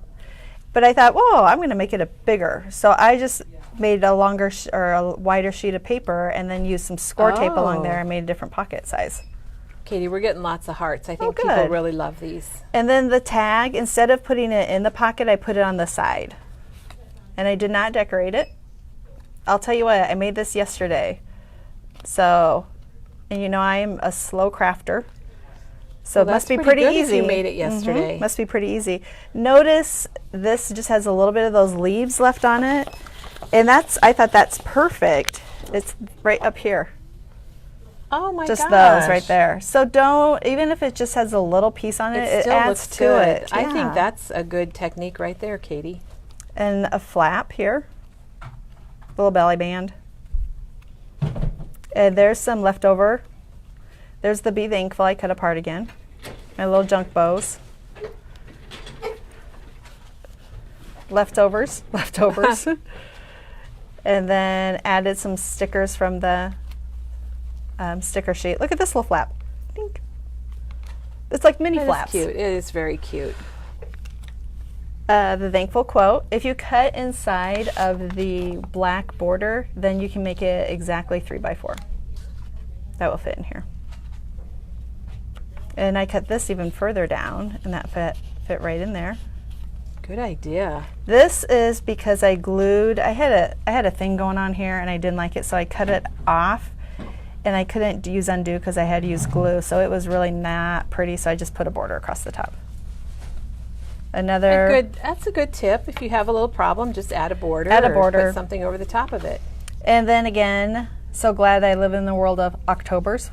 But I thought, whoa, I'm going to make it a bigger. So I just made a longer or a wider sheet of paper and then used some score tape along there and made a different pocket size. Katie, we're getting lots of hearts. I think good. people really love these. And then the tag, instead of putting it in the pocket, I put it on the side. And I did not decorate it. I'll tell you what, I made this yesterday. So, and you know, I'm a slow crafter. So Well, it must that's be pretty pretty good if easy. you made it yesterday. Must be pretty easy. Notice this just has a little bit of those leaves left on it. And I thought that's perfect. It's right up here. Oh my Just gosh. those right there. So don't, even if it just has a little piece on it, it still adds looks to good. it. I Yeah. think that's a good technique right there, Katie. And a flap here, little belly band. And there's some leftover. There's the Be Thankful I cut apart again. My little junk bows. Leftovers. And then added some stickers from the sticker sheet. Look at this little flap. Dink. It's like mini That is flaps. cute. It is very cute. The thankful quote. If you cut inside of the black border, then you can make it exactly 3x4. That will fit in here. And I cut this even further down, and that fit right in there. Good idea. This is because I glued. I had a thing going on here, and I didn't like it, so I cut it off. And I couldn't use undo because I had to use glue, so it was really not pretty. So I just put a border across the top. That's a good tip. If you have a little problem, just add a border. Add a or border. Put something over the top of it. And then again, so glad I live in the world of Octobers.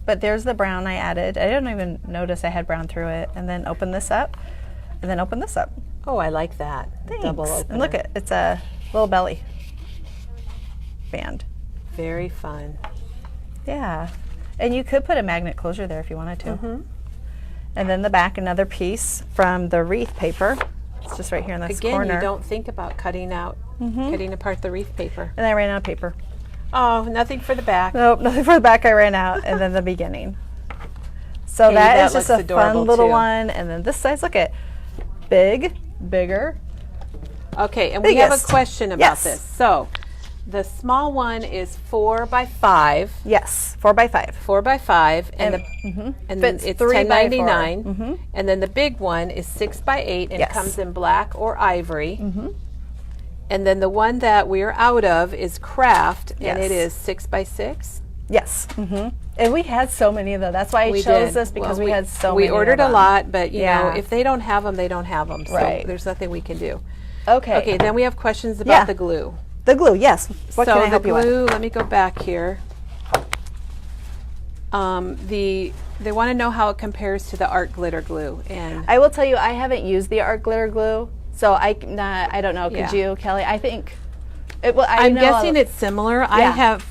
But there's the brown I added. I didn't even notice I had brown through it. And then open this up, and then open this up. Oh, I like that. Thanks. Double opener. And look, it's a little belly band. Very fun. Yeah. And you could put a magnet closure there if you wanted to. And then the back, another piece from the wreath paper. It's just right here in this Again, corner. you don't think about cutting apart the wreath paper. And I ran out of paper. Oh, nothing for the back. Nope, nothing for the back. I ran out. And then the beginning. So Katie, that that is just looks a adorable, fun little too. one. And then this size, look at big, bigger. Okay, and we have a Biggest. question about Yes. this. So, the small one is 4x5. Yes, 4x5. 4x5, and Fits then it's 3x4. $10.99. And then the big one is 6x8, and Yes. it comes in black or ivory. And then the one that we're out of is craft, and it Yes. is 6x6. Yes. And we had so many of them. That's why I We chose did. this, because Well, we had so many. We ordered of a them. lot, but you know, Yeah. if they don't have them, they don't have them. So Right. there's nothing we can do. Okay. Okay, then we have questions about Yeah. the glue. The glue, yes. What so can I the help you with? glue, let me go back here. They want to know how it compares to the art glitter glue, and I will tell you, I haven't used the art glitter glue, so I don't know. Could Yeah. you, Kelly? I think I'm guessing it's similar. I Yeah. have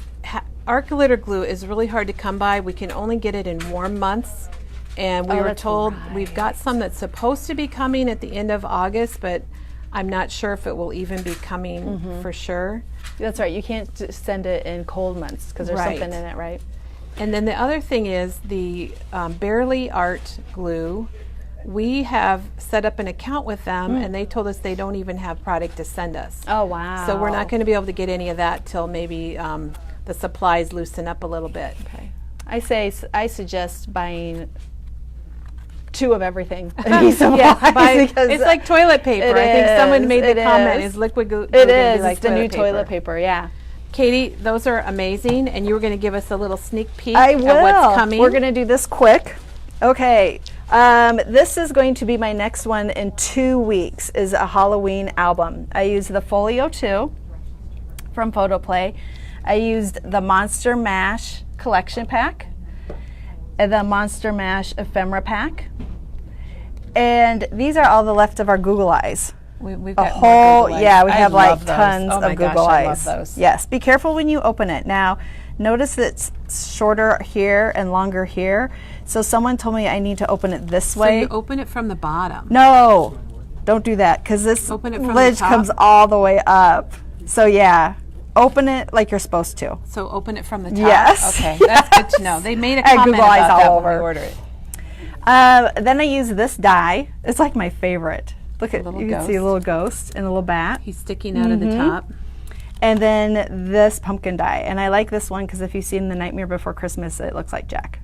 our glitter glue is really hard to come by. We can only get it in warm months, and we were that's told right. we've got some that's supposed to be coming at the end of August, but I'm not sure if it will even be coming for sure. That's right. You can't send it in cold months because there's Right. something in it, right? And then the other thing is the Barely Art glue. We have set up an account with them, and they told us they don't even have product to send us. Oh, wow. So we're not going to be able to get any of that till maybe the supplies loosen up a little bit. Okay. I suggest buying 2 of everything. It's it's like toilet paper. I think someone made the comment, is liquid glue It going to is. be like It's the new toilet paper, yeah. Katie, those are amazing, and you were going to give us a little sneak peek I at will. what's coming. We're going to do this quick. Okay. This is going to be my next one in 2 weeks, is a Halloween album. I used the Folio 2 from Photoplay. I used the Monster Mash collection pack, and the Monster Mash ephemera pack. And these are all the left of our Google Eyes. We've A got whole, more Google yeah, Eyes. we I have like love those. tons Oh my of Google gosh, I Eyes. love those. Yes, be careful when you open it. Now, notice that it's shorter here and longer here. So someone told me I need to open it this So way. you open it from the bottom. No, don't do that because this Open it from the lid top? comes all the way up. So yeah, open it like you're supposed to. So open it from the top? Yes. Okay, that's good to know. They made a And comment Google Eyes about all that over. when we ordered it. Then I use this die. It's like my favorite. Look at, little you can see a little ghost and a little bat. He's sticking out of the top. And then this pumpkin die. And I like this one because if you've seen The Nightmare Before Christmas, it looks like Jack.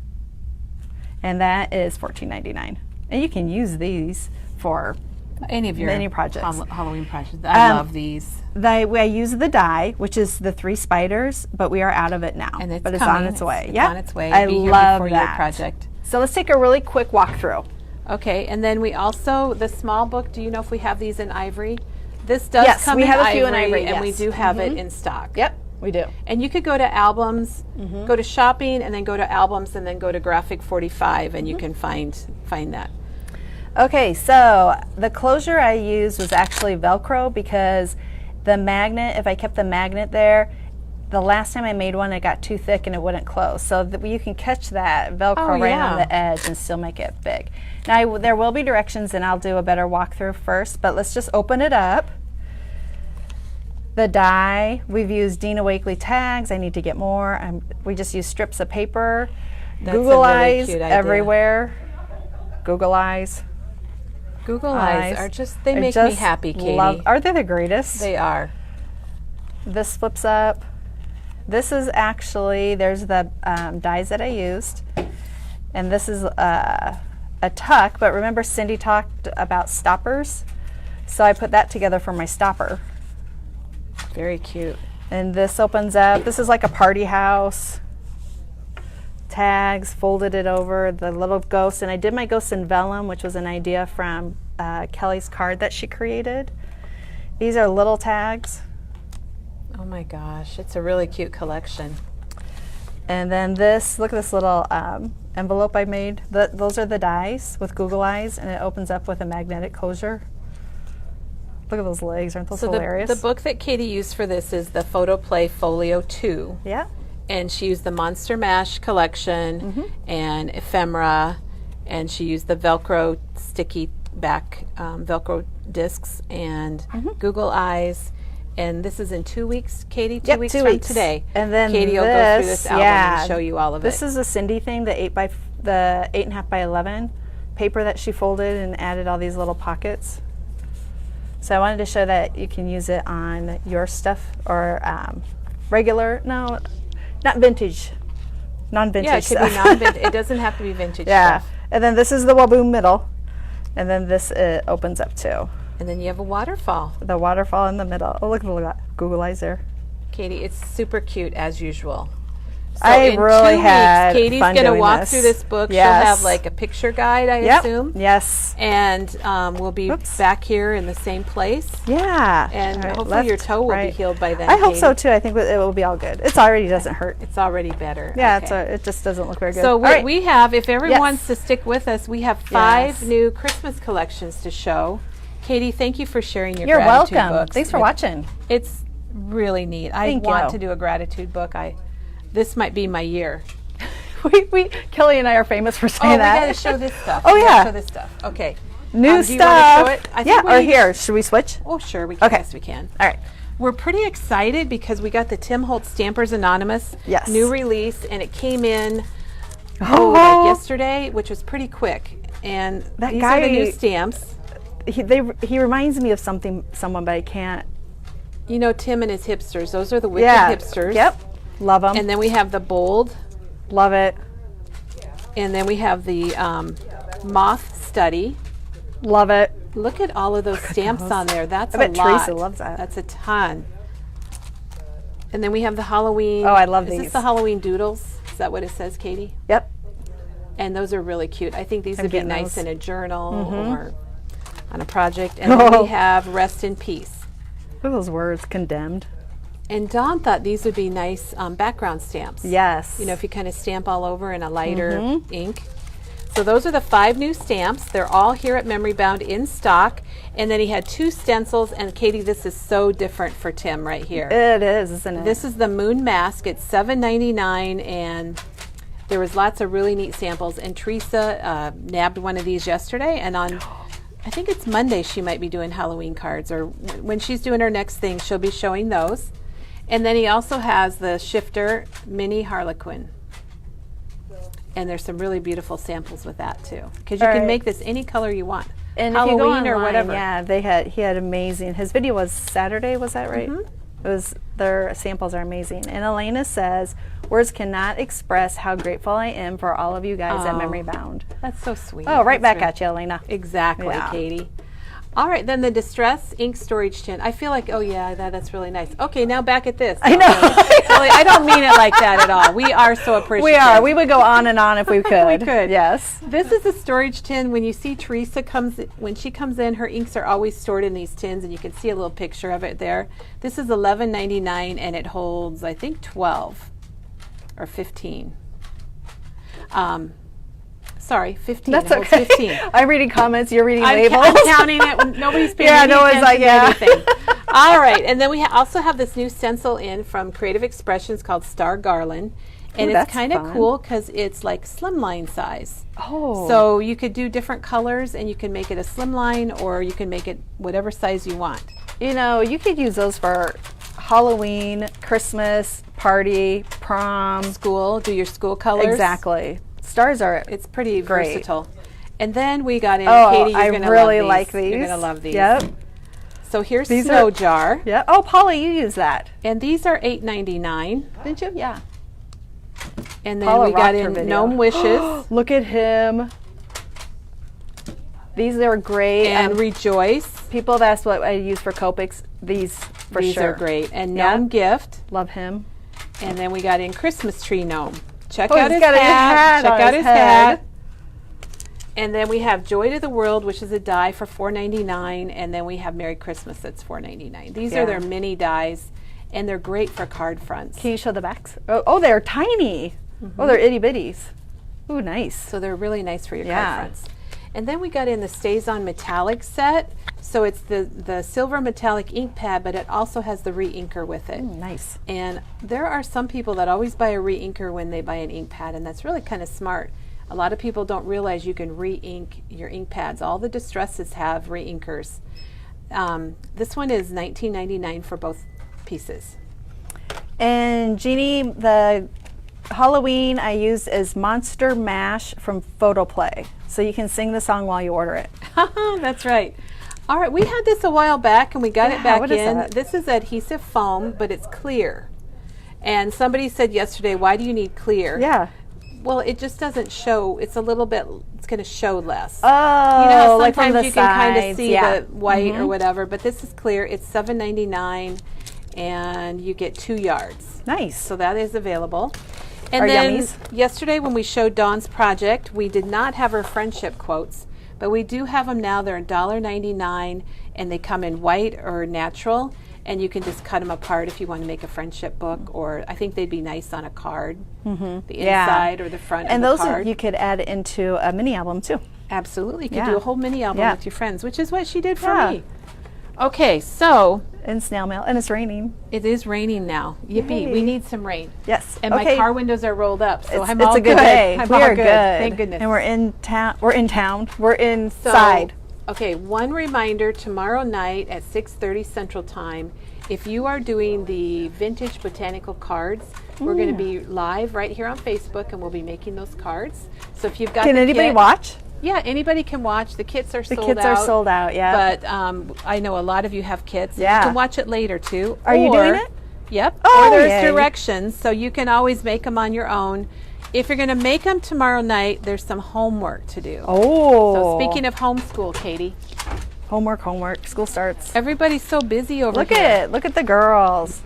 And that is $14.99. And you can use these for Any of your Any projects. Halloween projects. I love these. I use the die, which is the 3 spiders, but we are out of it now. And it's but it's coming. on its way. It's Yeah, on its way. I Be here love before that your project. So let's take a really quick walkthrough. Okay, and then we also, the small book, do you know if we have these in ivory? This does Yes, come we in have a ivory, few in ivory, and we yes. do have it in stock. Yep, we do. And you could go to albums, go to shopping, and then go to albums, and then go to Graphic 45, and you can find that. Okay, so the closure I used was actually Velcro because the magnet, if I kept the magnet there, the last time I made one, it got too thick and it wouldn't close. So you can catch that Velcro right on the edge and still make it big. Now, there will be directions, and I'll do a better walkthrough first, but let's just open it up. The die, we've used Dina Wakley tags. I need to get more. We just use strips of paper. That's Google a really Eyes cute idea. everywhere. Google Eyes. Google Eyes are just, they make me happy, Katie. Aren't they the greatest? They are. This flips up. This is actually, there's the dies that I used. And this is a tuck, but remember Cindy talked about stoppers? So I put that together for my stopper. Very cute. And this opens up. This is like a party house. Tags, folded it over, the little ghost. And I did my ghost in vellum, which was an idea from Kelly's card that she created. These are little tags. Oh my gosh, it's a really cute collection. And then this, look at this little envelope I made. Those are the dies with Google Eyes, and it opens up with a magnetic closure. Look at those legs, aren't those hilarious? The book that Katie used for this is the Photoplay Folio 2. Yeah. And she used the Monster Mash collection and ephemera, and she used the Velcro sticky back Velcro discs and Google Eyes. And this is in 2 weeks, Katie? 2 weeks 2 from weeks. today. And then Katie will go through this album and show you all of This it. is a Cindy thing, the 8.5 by 11 paper that she folded and added all these little pockets. So I wanted to show that you can use it on your stuff or regular, no, not vintage, non-vintage Yeah, it could stuff. be non-vintage. It doesn't have to be vintage stuff. And then this is the Waboom middle. And then this opens up too. And then you have a waterfall. The waterfall in the middle. Oh, look at the Google Eyes there. Katie, it's super cute as usual. So I in really 2 weeks, had Katie's fun going to doing walk this. through this book. Yes. She'll have like a picture guide, I Yep. assume. Yes. And we'll be back here in the same place. Yeah. And All right, hopefully your left, toe will be right. healed by then. I hope so Katie. too. I think it will be all good. It's already doesn't hurt. It's already better. Yeah, Okay. it just doesn't look very good. So All right. we have, if everyone Yes. wants to stick with us, we have 5 Yes. new Christmas collections to show. Katie, thank you for sharing your You're gratitude welcome. books. Thanks for watching. It's Really neat. I Thank want you. to do a gratitude book. This might be my year. Kelly and I are famous for saying Oh, that. we got to show this stuff. Oh, We gotta yeah. show this stuff. Okay. New do you wanna stuff. show it? I Yeah, think or we- here. Should we switch? Oh, sure. We can. Okay. Yes, we can. All right. We're pretty excited because we got the Tim Holtz Stampers Anonymous Yes. new release, and it came in Oh. like yesterday, which was pretty quick. And That these are the new guy- stamps. He reminds me of someone, but I can't. You know Tim and his hipsters. Those are the Wicked Yeah. hipsters. Yep. Love them. And then we have the Bold, Love it. and then we have the Moth Study. Love it. Look at all of those stamps those. on there. That's I a bet lot. Teresa loves that. That's a ton. And then we have the Halloween. Oh, I love Is this these. the Halloween doodles? Is that what it says, Katie? Yep. And those are really cute. I think these I'm would be getting nice those. in a journal or on a project. And then we have Rest in Peace. Look at those words, condemned. And Dawn thought these would be nice background stamps. Yes. You know, if you kind of stamp all over in a lighter ink. So those are the 5 new stamps. They're all here at Memory Bound in stock. And then he had 2 stencils. And Katie, this is so different for Tim right here. It is, isn't it? This is the Moon Mask. It's $7.99, and there was lots of really neat samples. And Teresa nabbed one of these yesterday, and on, I think it's Monday, she might be doing Halloween cards, or when she's doing her next thing, she'll be showing those. And then he also has the Shifter Mini Harlequin. And there's some really beautiful samples with that too, because you All can right. make this any color you want. And Halloween if you go online, or whatever. Yeah, he had amazing. His video was Saturday, was that right? Mm-hmm. It was, their samples are amazing. And Elena says, "Words cannot express how grateful I am for all of you guys at Oh. Memory Bound." That's so sweet. Oh, right That's back at you, Elena. Exactly, Yeah. Katie. All right, then the Distress Ink Storage Tin. I feel like, oh yeah, that's really nice. Okay, now back at this. I know. Really, I don't mean it like that at all. We are so appreciative. We are. We would go on and on if we could. We could. Yes. This is a storage tin. When you see Teresa when she comes in, her inks are always stored in these tins, and you can see a little picture of it there. This is $11.99, and it holds, I think, 12 or 15. Sorry, 15. That's It holds okay. 15. I'm reading comments. You're reading I'm labels. counting it when nobody's paying Yeah, any no one's attention like, to yeah. anything. All right, and then we also have this new stencil in from Creative Expressions called Star Garland, and Ooh, it's that's kind of fun. cool because it's like slimline size. Oh. So you could do different colors, and you can make it a slimline, or you can make it whatever size you want. You know, you could use those for Halloween, Christmas, party, prom. School, do your school colors. Exactly. Stars are. It's pretty Great. versatile. And then we got in, Oh, Katie, you're I gonna really love like these. these. You're going to love these. Yep. So here's These Snow are- Jar. Yeah. Oh, Polly, you use that, And these are $8.99. didn't you? Yeah. And then Paula we got rocked her in video. Gnome Wishes Look at him. These are great. and Rejoice. People have asked what I use for Copics. These for These sure. are great. And Yeah. Gnome Gift. Love him. And then we got in Christmas Tree Gnome. Check Oh, out he's his got a hat. hat Check on out his his head. hat. And then we have Joy to the World, which is a die for $4.99. And then we have Merry Christmas, that's $4.99. These Yeah. are their mini dies, and they're great for card fronts. Can you show the backs? Oh, they're tiny. Oh, they're itty bitties. Ooh, nice. So they're really nice for your Yeah. card fronts. And then we got in the Stays On Metallic set. So it's the silver metallic ink pad, but it also has the re-inker with it. Nice. And there are some people that always buy a re-inker when they buy an ink pad, and that's really kind of smart. A lot of people don't realize you can re-ink your ink pads. All the Distresses have re-inkers. This one is $19.99 for both pieces. And Jeannie, the Halloween I used is Monster Mash from Photoplay. So you can sing the song while you order it. That's right. All right, we had this a while back, and we got Yeah, it back what is in. that? This is adhesive foam, but it's clear. And somebody said yesterday, why do you need clear? Yeah. Well, it just doesn't show. It's a little bit, it's going to show less. Oh, You know how like from sometimes the you can kind of sides, see yeah. the white or whatever, but this is clear. It's $7.99, and you get 2 yards. Nice. So that is available. And Our then yummies. yesterday when we showed Dawn's project, we did not have her friendship quotes, but we do have them now. They're $1.99, and they come in white or natural, and you can just cut them apart if you want to make a friendship book, or I think they'd be nice on a card, the Yeah. inside or the front And of those the card. you could add into a mini album too. Absolutely. You could Yeah. do a whole mini album Yeah. with your friends, which is what she did for Yeah. me. Okay, so And snail mail. And it's raining. It is raining now. Yippee. Yay. We need some rain. Yes. And okay. my car windows are rolled up, so I'm It's all a good good. day. I'm We all are good. Thank goodness. And we're in town. We're So, inside. okay, one reminder, tomorrow night at 6:30 Central Time, if you are doing the vintage botanical cards, we're going to be live right here on Facebook, and we'll be making those cards. So if you've got Can the anybody kit, watch? Yeah, anybody can watch. The kits are The sold kits out. are sold out, yeah. But I know a lot of you have kits. Yeah. You can watch it later too. Are you doing it? Yep. Oh, or there's yay. directions, so you can always make them on your own. If you're going to make them tomorrow night, there's some homework to do. Oh. So speaking of homeschool, Katie, Homework. School starts. everybody's so busy over Look here. at it. Look at the girls.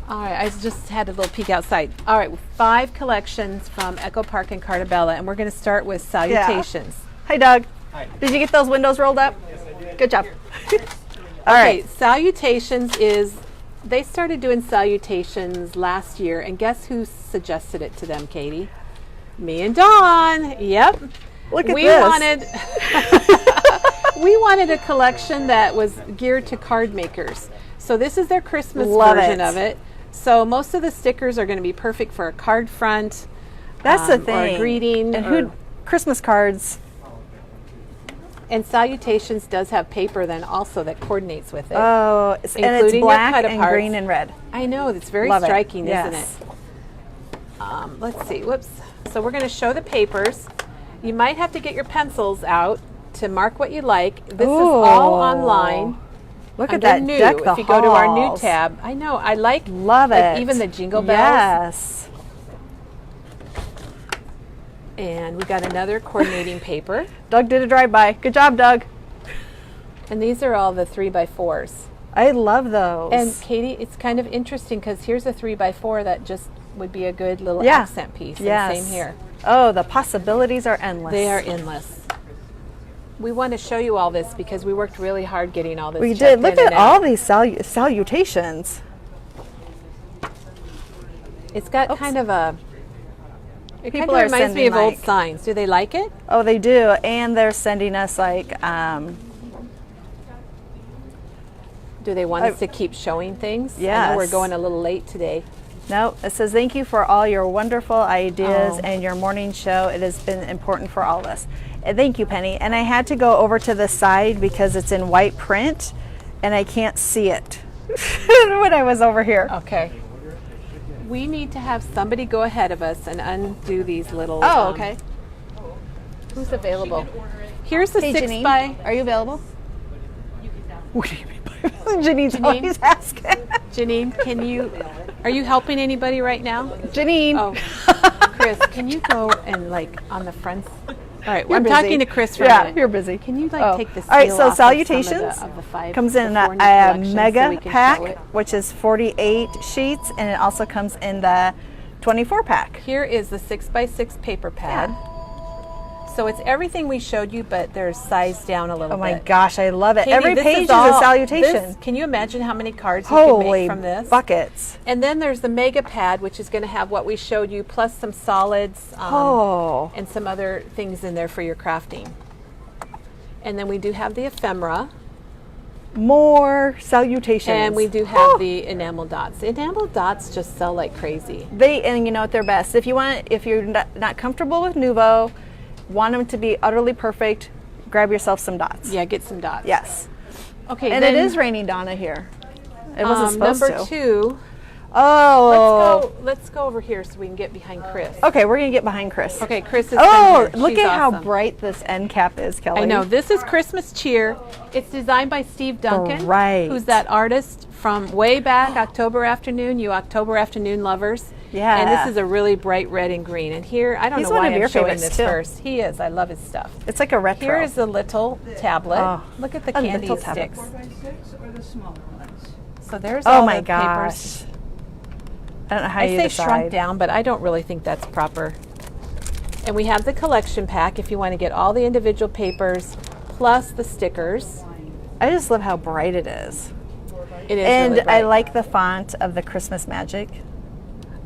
All right, I just had a little peek outside. All right, 5 collections from Echo Park and Cartabella, and we're going to start with Salutations. Hi, Doug. Hi. Did you get those windows rolled up? Yes, I did. Good job. All Okay, right. Salutations they started doing Salutations last year, and guess who suggested it to them, Katie? Me and Dawn. Yep. Look at we this. We wanted a collection that was geared to card makers. So this is their Christmas Love version it. of it. So most of the stickers are going to be perfect for a card front. That's the Or thing. a greeting. And Christmas cards. And Salutations does have paper then also that coordinates with it. Oh, and it's Including your black cut and aparts. green and red. I know, it's very Love it. striking, Yes. isn't it? Let's see, whoops. So we're going to show the papers. You might have to get your pencils out to mark what you like. This is all online. Look at Under that new. deck the If you go to our new halls. tab, I know, I like Love it. even the jingle bells. Yes. And we got another coordinating paper. Doug did a drive-by. Good job, Doug. And these are all the 3x4s. I love those. And Katie, it's kind of interesting because here's a 3x4 that just would be a good little Yeah. accent piece. And Yes. same here. Oh, the possibilities are endless. They are endless. We want to show you all this because we worked really hard getting all this. We checked did. Look in and at all out. these salutations. It's got kind of a. It kind People of are reminds me sending, of old like- signs. Do they like it? Oh, they do. And they're sending us like, Do they want us to keep showing things? I know we're Yes. going a little late today. no, it says thank you for all your wonderful ideas Oh. and your morning show. It has been important for all of us. And thank you, Penny. And I had to go over to the side because it's in white print and I can't see it when I was over here. Okay. We need to have somebody go ahead of us and undo these little. Oh, okay. Who's available? Here's the Hey, 6 Janine, by. are you available? What do you mean by Janine's always asking. Janine, are you helping anybody right now? Janine. Oh, Chris, can you go and like on the front? All right, You're I'm busy. talking to Chris for a Yeah, minute. you're busy. Can you like Oh. take the seal All right, so off of some Salutations of the 5 comes in the 4 a new collections so mega we can show pack, it? which is 48 sheets, and it also comes in the 24 pack. Here is the 6x6 paper pad. So it's everything we showed you, but there's sized down a little Oh bit. my gosh, I love it. Katie, Every this page is all- a salutation. this- can you imagine how many cards you can Holy make from this? buckets. And then there's the mega pad, which is going to have what we showed you, plus some solids and some other things in there for your crafting. And then we do have the ephemera, More salutations. and we do have the enamel dots. Enamel dots just sell like crazy. And you know what, they're best. If you're not comfortable with Nuvo, want them to be utterly perfect, grab yourself some dots. Yeah, get some dots. Yes. Okay, And then, it is raining Donna here. It wasn't supposed number to. 2. Oh. Let's go over here so we can get behind Chris. Okay, we're gonna get behind Chris. Okay, Chris is Oh, here. look She's at how awesome. bright this end cap is, Kelly. I know. This is Christmas Cheer. It's designed by Steve Duncan, Right. who's that artist from way back, October Afternoon, you October Afternoon lovers. Yeah. And this is a really bright red and green. And here, I don't He's know one why of I'm your showing favorites, this too. first. He is. I love his stuff. It's like a retro. Here is a little tablet. Oh, Look at the a candy little tablet. sticks. 4x6 or the smaller ones? So there's Oh all my the gosh. papers. I don't know how I you say decide. shrunk down, but I don't really think that's proper. And we have the collection pack if you want to get all the individual papers plus the stickers. I just love how bright it is. It is And really I bright. like the font of the Christmas magic.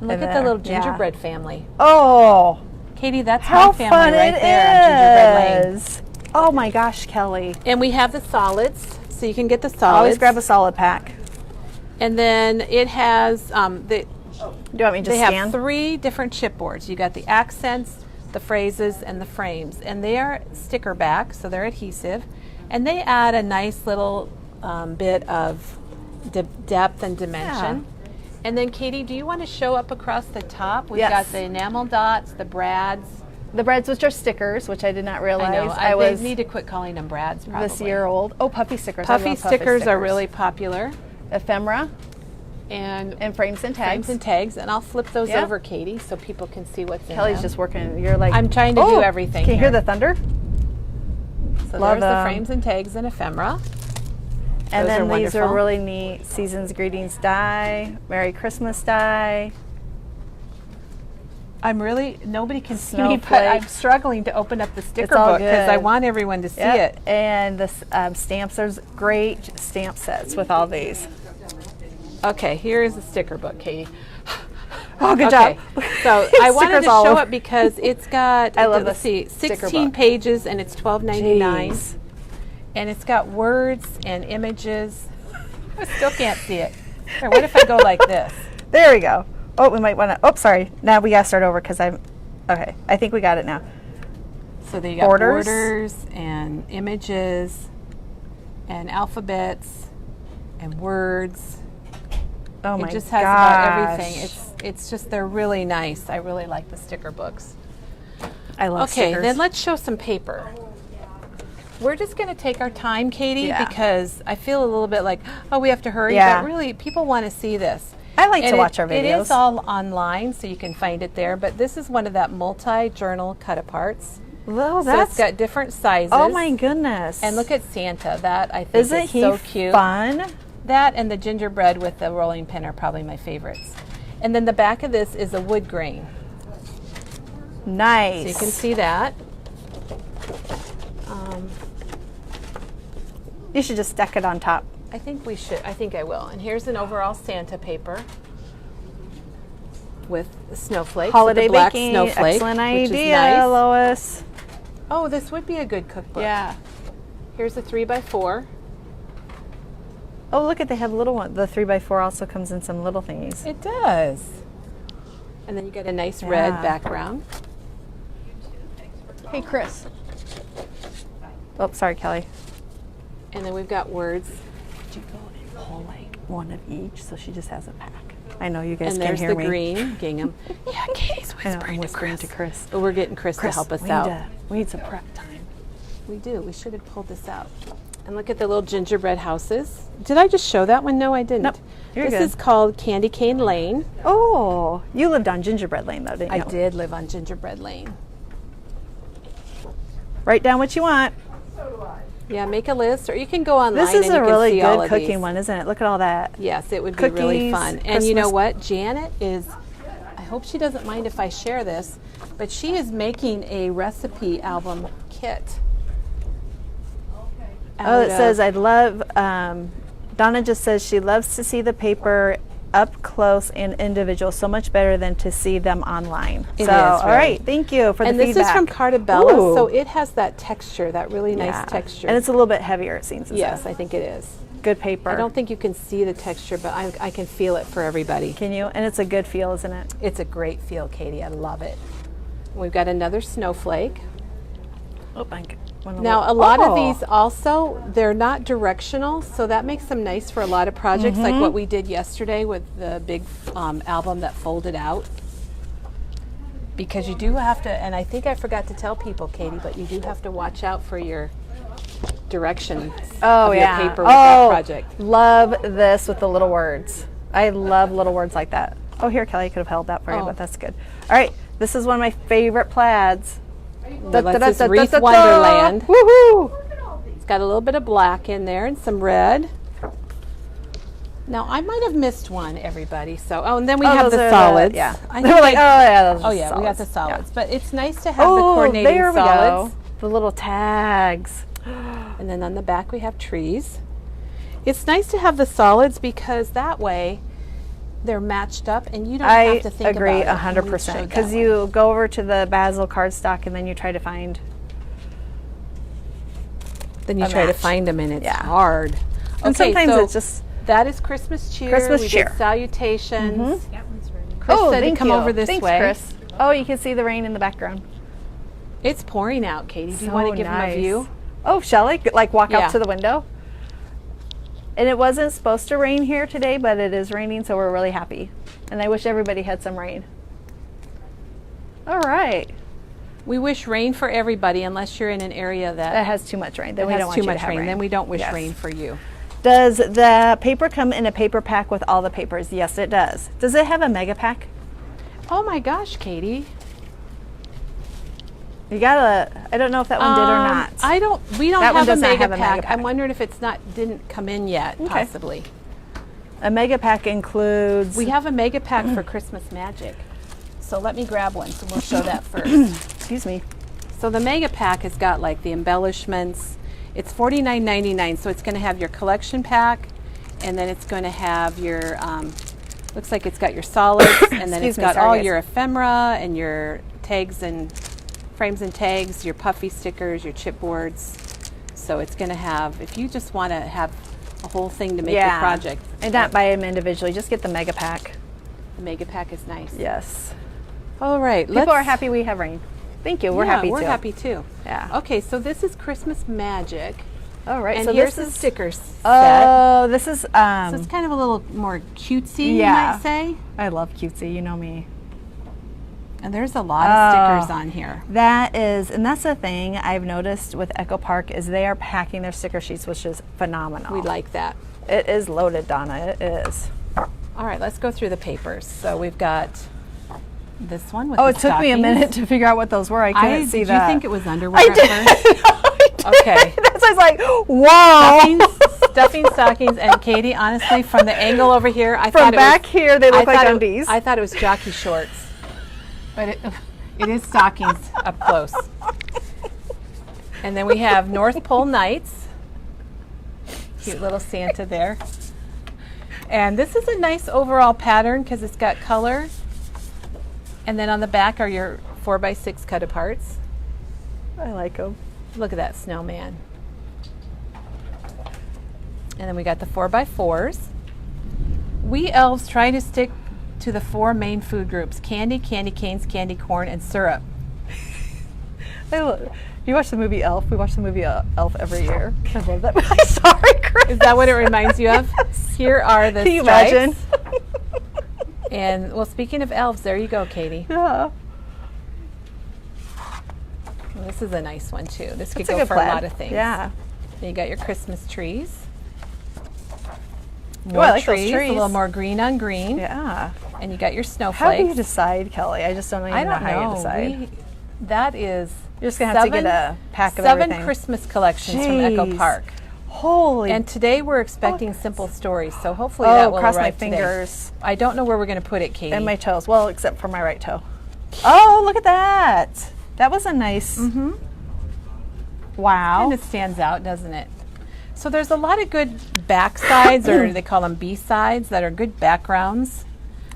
Look in at the there. little Yeah. gingerbread family. Oh, Katie, that's how my family fun right it there on Gingerbread Lane. is. Oh my gosh, Kelly. And we have the solids. so you can get the solids. Always grab a solid pack. And then it has, Do you want me to just they scan? have 3 different chipboards. You got the accents, the phrases, and the frames. And they are sticker back, so they're adhesive. And they add a nice little bit of depth and dimension. Yeah. And then, Katie, do you want to show up across the top? We've got the enamel dots, the brads. The brads, which are stickers, which I did not realize. I know. They need to quit calling them brads, probably. This year old. Oh, puffy stickers. Puffy stickers are really popular. Ephemera. And frames and tags. Frames and tags. And I'll flip those over, Katie, so people can see what's in Kelly's them. just working. You're like... I'm trying to do everything Can you hear the thunder? So there's the frames and tags and ephemera. And then these are really neat. Season's Greetings die. Merry Christmas die. Nobody can see me, but I'm struggling to open up the sticker book because I want everyone to see it. And the stamps, there's great stamp sets with all these. Okay, here is the sticker book, Katie. Oh, good job. So I wanted to show it because it's got, let's see, 16 pages and it's $12.99. And it's got words and images. I still can't see it. Here, what if I go like this? There we go. Oh, we might want to, sorry. Now we got to start over because okay. I think we got it now. So there you got borders and images and alphabets and words. Oh my gosh. It just has about everything. It's just, they're really nice. I really like the sticker books. I love stickers. Okay, then let's show some paper. We're just going to take our time, Katie, because I feel a little bit like, we have to hurry. But really, people want to see this. I like to watch our videos. It is all online, so you can find it there. But this is one of that multi-journal cut-aparts. Well, so it's got different sizes. Oh, my goodness. And look at Santa. That, I think, is so cute. Fun? That and the gingerbread with the rolling pin are probably my favorites. And then the back of this is a wood grain. Nice. So you can see that. You should just stack it on top. I think we should. I think I will. And here's an overall Santa paper with snowflakes. Holiday black baking. Snowflake, Excellent which idea, is nice. Lois. Oh, this would be a good cookbook. Yeah. Here's a 3x4. Oh, look at, they have little one. The 3x4 also comes in some little thingies. It does. And then you get a nice red background. Hey, Chris. Oh, sorry, Kelly. And then we've got words. Did you go and pull like one of each so she just has a pack? I know you guys and can hear me. And there's the green gingham. Yeah, Katie's whispering to Chris. But we're getting Chris to help us out. We need some prep time. We do. We should have pulled this out. And look at the little gingerbread houses. Did I just show that one? No, I didn't. Nope. This is called Candy Cane Lane. Oh, you lived on Gingerbread Lane, though, didn't you? I did live on Gingerbread Lane. Write down what you want. So do I. Yeah, make a list, or you can go online. This is a really good cooking one, isn't it? Look at all that. Yes, it would be really fun. And you know what? Janet is, I hope she doesn't mind if I share this, but she is making a recipe album kit. Oh, it says, I'd love, Donna just says she loves to see the paper up close and individual, so much better than to see them online. All right, thank you for the feedback. And this is from Cartabella, so it has that texture, that really nice texture. And it's a little bit heavier, it seems. Yes, I think it is. Good paper. I don't think you can see the texture, but I can feel it for everybody. Can you? And it's a good feel, isn't it? It's a great feel, Katie. I love it. We've got another snowflake. Oh, thank you. Now, a lot of these also, they're not directional, so that makes them nice for a lot of projects, like what we did yesterday with the big album that folded out. Because you do have to, and I think I forgot to tell people, Katie, but you do have to watch out for your directions of your paper with that project. Love this with the little words. I love little words like that. Oh, here, Kelly, I could have held that for you, but that's good. All right, this is one of my favorite plaids. That's this Wreath Wonderland. Woohoo! It's got a little bit of black in there and some red. Now, I might have missed one, everybody. So, and then we have the solids. They were like, we got the solids. But it's nice to have the coordinating solids. There we go. The little tags. And then on the back we have trees. It's nice to have the solids because that way they're matched up and you don't have to think about it. I agree 100%. Because you go over to the Basil cardstock and then you try to find to find them and it's hard. And Okay, sometimes so it's just that is Christmas cheer. Christmas we cheer. Did salutations. That one's ready. Chris said to thank come you. over this Thanks, way. Chris. Oh, you can see the rain in the background. It's pouring out, Katie. Do you want to give them a view? Oh, shall I like walk Yeah. out to the window? And it wasn't supposed to rain here today, but it is raining, so we're really happy. And I wish everybody had some rain. All right. We wish rain for everybody, unless you're in an area That that has too much rain. Then we has don't want too you to much have rain. rain. Then we don't wish Yes. rain for you. Does the paper come in a paper pack with all the papers? Yes, it does. Does it have a mega pack? Oh my gosh, Katie. You gotta. I don't know if that one did or not. We don't That one have a does not mega have a pack. mega pack. I'm wondering if it's didn't come in yet, Okay. possibly. A mega pack includes. We have a mega pack for Christmas magic. So let me grab one, so we'll show that first. Excuse me. So the mega pack has got like the embellishments. It's $49.99, so it's going to have your collection pack, and then it's going to have your, looks like it's got your solids, and then Excuse it's me, got sorry, all guys. your ephemera and your tags and frames and tags, your puffy stickers, your chipboards. So it's going to have, if you just want to have a whole thing to make your project. And not buy them individually. Just get the mega pack. The mega pack is nice. Yes. All right. People are happy we have rain. Thank you. We're happy We're too. happy too. Yeah. Okay, so this is Christmas magic. All right. And so here's this the is. stickers set. Oh, this is. So it's kind of a little more cutesy, Yeah. you might say. I love cutesy. You know me. And there's a lot of stickers on here. That is, and that's the thing I've noticed with Echo Park is they are packing their sticker sheets, which is phenomenal. We like that. It is loaded, Donna. It is. All right, let's go through the papers. So we've got this one with Oh, the it took me a stockings. minute to figure out what those were. I couldn't see did that. you think it was underwear I at did. first? I did. Okay. That's why I was like, whoa. Stuffing stockings, and Katie, honestly, from the angle over here, I From thought back it was, here, they look I like thought undies. I thought it was jockey shorts, but it is stockings up close. And then we have North Pole Nights. Cute little Santa there. And this is a nice overall pattern because it's got color. And then on the back are your 4x6 cut aparts. I like them. Look at that snowman. And then we got the 4x4s. We elves try to stick to the 4 main food groups: candy, candy canes, candy corn, and syrup. You watch the movie Elf? We watch the movie Elf every year. I love that movie. Sorry, Chris. Is that what it reminds you of? Yes. Here are the Can you stripes. imagine? And well, speaking of elves, there you go, Katie. Yeah. Well, this is a nice one too. This could That's a go good for plaid. a lot of things. Yeah. Then you got your Christmas trees. Oh, More I like those trees, trees. a little more green on green. Yeah. And you got your How do snowflakes. you decide, Kelly? I just don't even I know don't how know. you decide. That is You're just going to have to get a pack of 7 everything. Christmas collections from Echo Jeez. Park. Holy. And today we're expecting simple stories, so hopefully that will cross my arrive today. fingers I don't know where we're going to put it, Katie. and my toes. Well, except for my right toe. Oh, look at that. That was a nice. Mm-hmm. Wow. Kind of stands out, doesn't it? So there's a lot of good back sides, or they call them B-sides, that are good backgrounds.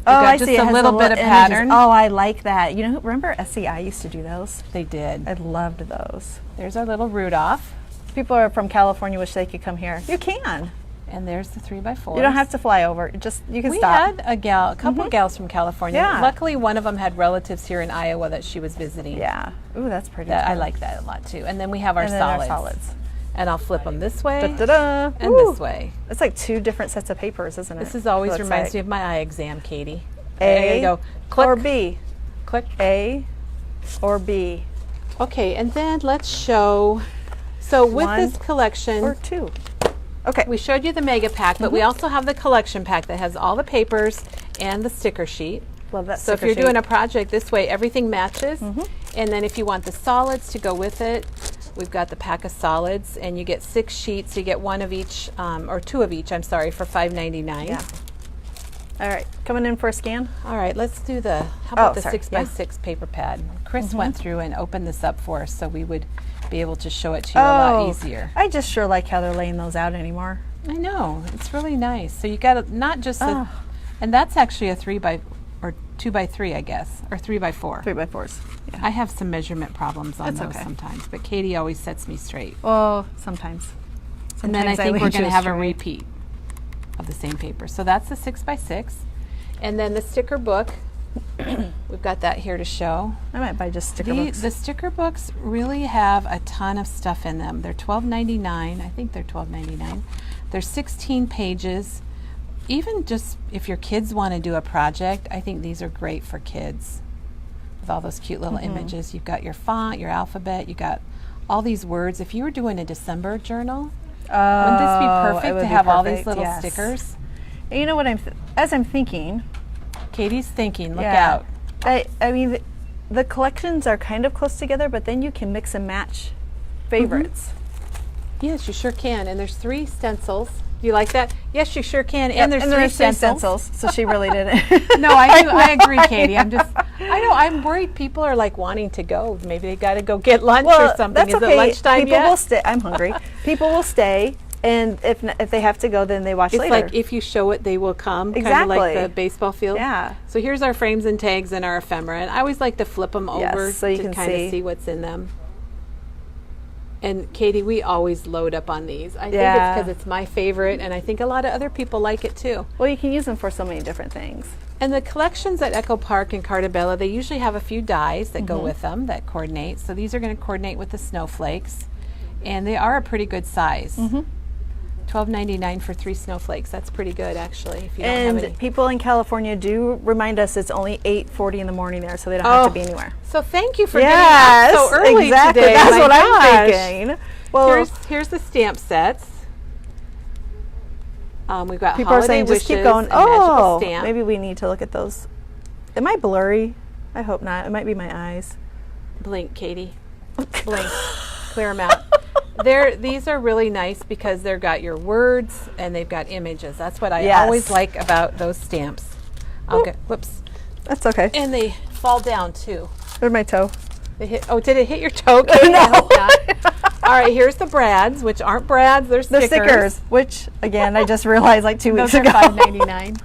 Oh, got I just see. It a has little the bit of images. pattern. Oh, I like that. You know, remember SEI used to do those? They did. I loved those. There's our little Rudolph, People are from California wish they could come here. You can. and there's the 3x4. You don't have to fly over. You can We stop. had a couple gals from California. Yeah. Luckily, one of them had relatives here in Iowa that she was visiting. Yeah. Ooh, that's pretty. That, I too. like that a lot too. And then we have our And then solids. our solids. And I'll flip them this way Da-da-da. and Woo. this way. It's like 2 different sets of papers, isn't it? This is always Looks reminds like me of my eye exam, Katie. A There you go. Click. or B. Click. A or B Okay, and then let's show. So with One this collection, or 2. Okay. we showed you the mega pack, but we also have the collection pack that has all the papers and the sticker sheet. Love that. So if sticker you're doing sheet. a project this way, everything matches. And then if you want the solids to go with it, we've got the pack of solids, and you get 6 sheets. You get 1 of each, or 2 of each, I'm sorry, for $5.99. Yeah. All right, coming in for a scan. All right, let's do the, how about Oh, the sorry, 6x6 paper pad? Chris went through and opened this up for us so we would be able to show it to you a lot easier. I just sure like how they're laying those out anymore. I know, it's really nice. So you got not just a, Oh. and that's actually a 2x3, I guess, or 3x4. 3x4s. Yeah. I have some measurement problems on That's those okay. sometimes, but Katie always sets me straight. Oh, sometimes. And then I Sometimes think we're lean going to a have a straight. repeat of the same paper. So that's the 6x6. And then the sticker book, we've got that here to show. I might buy just sticker books. The sticker books really have a ton of stuff in them. They're $12.99. I think they're $12.99. They're 16 pages. Even just if your kids want to do a project, I think these are great for kids. With all those cute little images. You've got your font, your alphabet, you got all these words. If you were doing a December journal, wouldn't this be perfect to have all these little stickers? And you know what as I'm thinking, Katie's thinking, look out. I mean, the collections are kind of close together, but then you can mix and match favorites. Yes, you sure can. And there's 3 stencils. Do you like that? Yes, you sure can. And there's 3 3 stencils. So she really did it. No, I do. I agree, Katie. I know. I'm worried people are like wanting to go. Maybe they got to go get lunch or something. That's Is okay. it lunchtime People yet? will stay. I'm hungry. People will stay, and if they have to go, then they watch It's later. like if you show it, they will come. Kind of like Exactly. the baseball field. Yeah. So here's our frames and tags and our ephemera. And I always like to flip them over so you to can kind of see what's in them. And Katie, we always load up on these. I think it's because it's my favorite, and I think a lot of other people like it too. Well, you can use them for so many different things. And the collections at Echo Park and Cartabella, they usually have a few dies that go with them that coordinate. So these are going to coordinate with the snowflakes, and they are a pretty good size. $12.99 for 3 snowflakes. That's pretty good, actually. If you don't have any. And people in California do remind us it's only 8:40 in the morning there, so they don't have to be anywhere. So thank you for getting up so early exactly. today. That's My what gosh. I'm thinking. Well, Here's the stamp sets. We've got people are holiday saying just wishes keep going. and magical stamp. Maybe we need to look at those. Am I blurry? I hope not. It might be my eyes. Blink, Katie. Blink. Clear them out. These are really nice because they've got your words and they've got images. That's what I always like about those stamps. Whoops. That's okay. And they fall down too. Where's my toe? They hit. Oh, did it hit your toe, Katie? No. I hope not. All right, here's the brads, which aren't brads. They're stickers. They're stickers, which again I just realized like 2 weeks Those are ago. $5.99.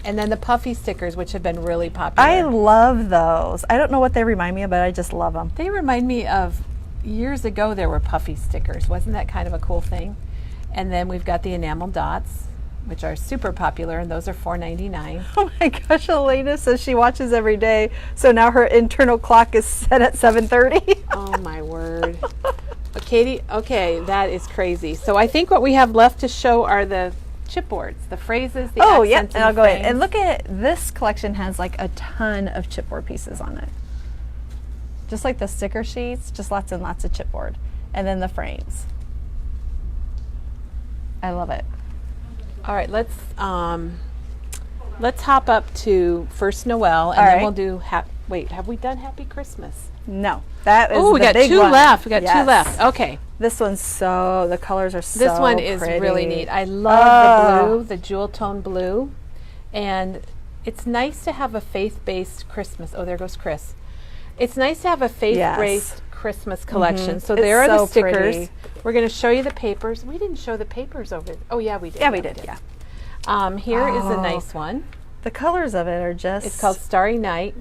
And then the puffy stickers, which have been really popular. I love those. I don't know what they remind me of, but I just love them. They remind me of years ago there were puffy stickers. Wasn't that kind of a cool thing? And then we've got the enamel dots, which are super popular, and those are $4.99. Oh my gosh, Elena says she watches every day, so now her internal clock is set at 7:30. Oh my word. Katie, okay, that is crazy. So I think what we have left to show are the chipboards, the phrases, the Oh, yeah, accents, and I'll go ahead. frames. And look at this collection has like a ton of chipboard pieces on it. Just like the sticker sheets, just lots and lots of chipboard. And then the frames. I love it. All right, let's hop up to First Noel, and All then right. we'll do. Wait, have we done Happy Christmas? No, that is Oh, we the got big 2 one. left. We got 2 Yes. left. Okay, This one's the colors are so this one is pretty. really neat. I love the blue, the jewel tone blue, and it's nice to have a faith-based Christmas. Oh, there goes Chris. It's nice to have a faith-based Christmas collection. So It's there are the so stickers. pretty. We're going to show you the papers. We didn't show the papers over. Oh yeah, we did. Yeah, we did. Yeah. Here is a Oh. nice one. The colors of it are just. It's called Starry Night.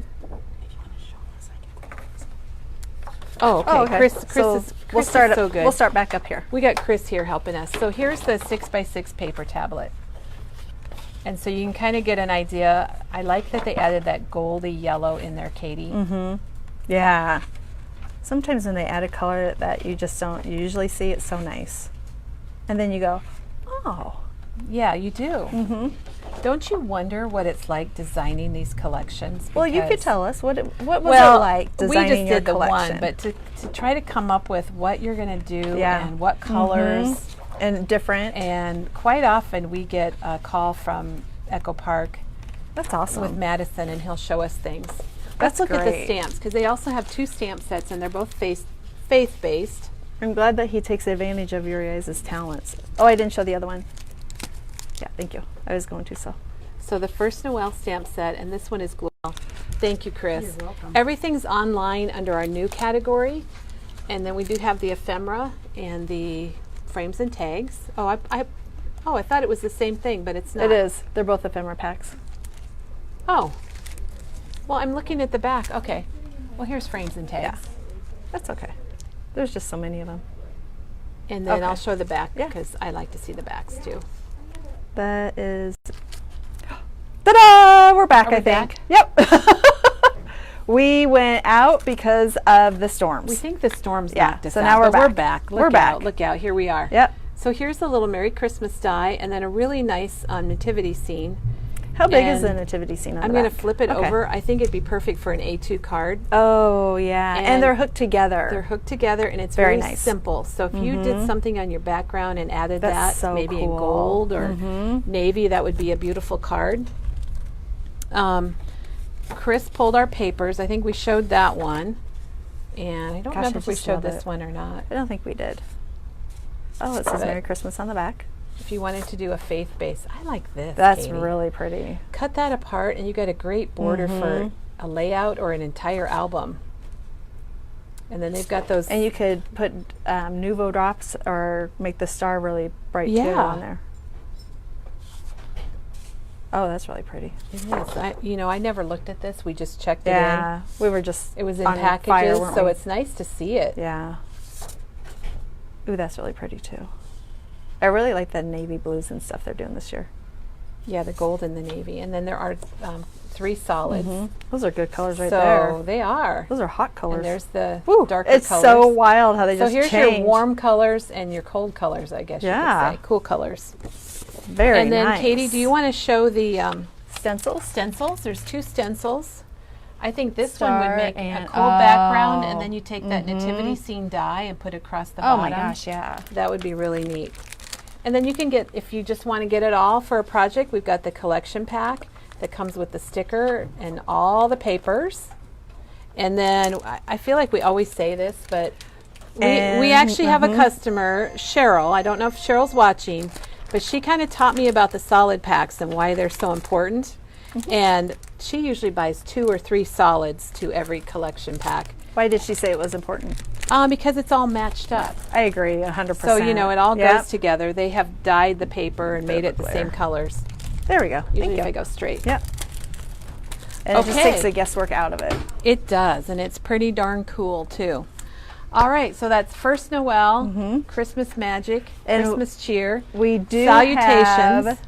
Oh, okay. Oh, okay. Chris So is we'll start. so good. We'll start back up here. We got Chris here helping us. So here's the 6x6 paper tablet. And so you can kind of get an idea. I like that they added that goldy yellow in there, Katie. Yeah. Sometimes when they add a color that you just don't usually see, it's so nice. And then you go, oh. Yeah, you do. Don't you wonder what it's like designing these collections? Well, you could Because- tell us what was well, it like designing we just your did the collection? one, but to try to come up with what you're going to do Yeah. and what colors. and different. And quite often we get a call from Echo Park That's awesome. with Madison, and he'll show us things. That's Let's look at the great. stamps, because they also have 2 stamp sets, and they're both faith-based. I'm glad that he takes advantage of your guys' talents. Oh, I didn't show the other one. Yeah, thank you. I was going to, so. So the First Noel stamp set, and this one is Glow. Thank you, Chris. You're welcome. Everything's online under our new category, and then we do have the ephemera and the frames and tags. Oh, I thought it was the same thing, but it's not. It is. They're both ephemera packs. Oh. Well, I'm looking at the back. Okay. Well, here's frames and tags. That's okay. There's just so many of them. And then Okay. I'll show the back Yeah. because I like to see the backs too. That is. Ta-da! We're back, Are we I think. back? Yep. We went out because of the storms. We think the storms Yeah, knocked us so out, now we're but we're back. back. We're Look back. out, look out. Here we are. Yep. So here's the little Merry Christmas die and then a really nice nativity scene. How big is the And nativity scene on I'm the going to back? flip it Okay. over. I think it'd be perfect for an A2 card. Oh, yeah. And And they're hooked together. They're hooked together and it's Very very nice. simple. So if you did something on your background and added That's that, so maybe in cool. gold or navy, that would be a beautiful card. Chris pulled our papers. I think we showed that one. And I don't Gosh, remember I if we just showed love this it. one or not. I don't think we did. Oh, it says But- Merry Christmas on the back. If you wanted to do a faith base, I like this. That's Katie. really pretty. Cut that apart and you got a great border for a layout or an entire album. And then they've got those. And you could put Nuvo drops or make the star really bright too Yeah. on there. Oh, that's really pretty. It is. I never looked at this. We just checked it in. Yeah, we were just. It was in on packages, fire, weren't so we? it's nice to see it. Yeah. Ooh, that's really pretty too. I really like the navy blues and stuff they're doing this year. Yeah, the gold and the navy. And then there are 3 solids. Those are good colors right so there. they are. Those are hot colors. And there's the Woo, darker it's colors. so wild how they So just here's change. your warm colors and your cold colors, I guess you Yeah. could say. Cool colors. Very and then, nice. Katie, do you want to show the stencils? stencils? There's 2 stencils. I think this one would Star make a and- cool background, and oh, then you take that nativity scene die and put it across the Oh bottom. my gosh, yeah. That would be really neat. And then you can get, if you just want to get it all for a project, we've got the collection pack that comes with the sticker and all the papers. And then I feel like we always say this, but we And- actually have a customer, Cheryl. I don't know if Cheryl's watching, but she kind of taught me about the solid packs and why they're so important. And she usually buys 2 or 3 solids to every collection pack Why did she say it was important? because it's all matched up. I agree, 100%. So, it all Yep. goes together. They have dyed the paper and made it the Clear. same colors. There we go. Usually Thank if I you. go straight. Yep. And it just Okay. takes the guesswork out of it. It does, and it's pretty darn cool too. All right, so that's First Noel, Christmas magic, And Christmas cheer, We do salutations. have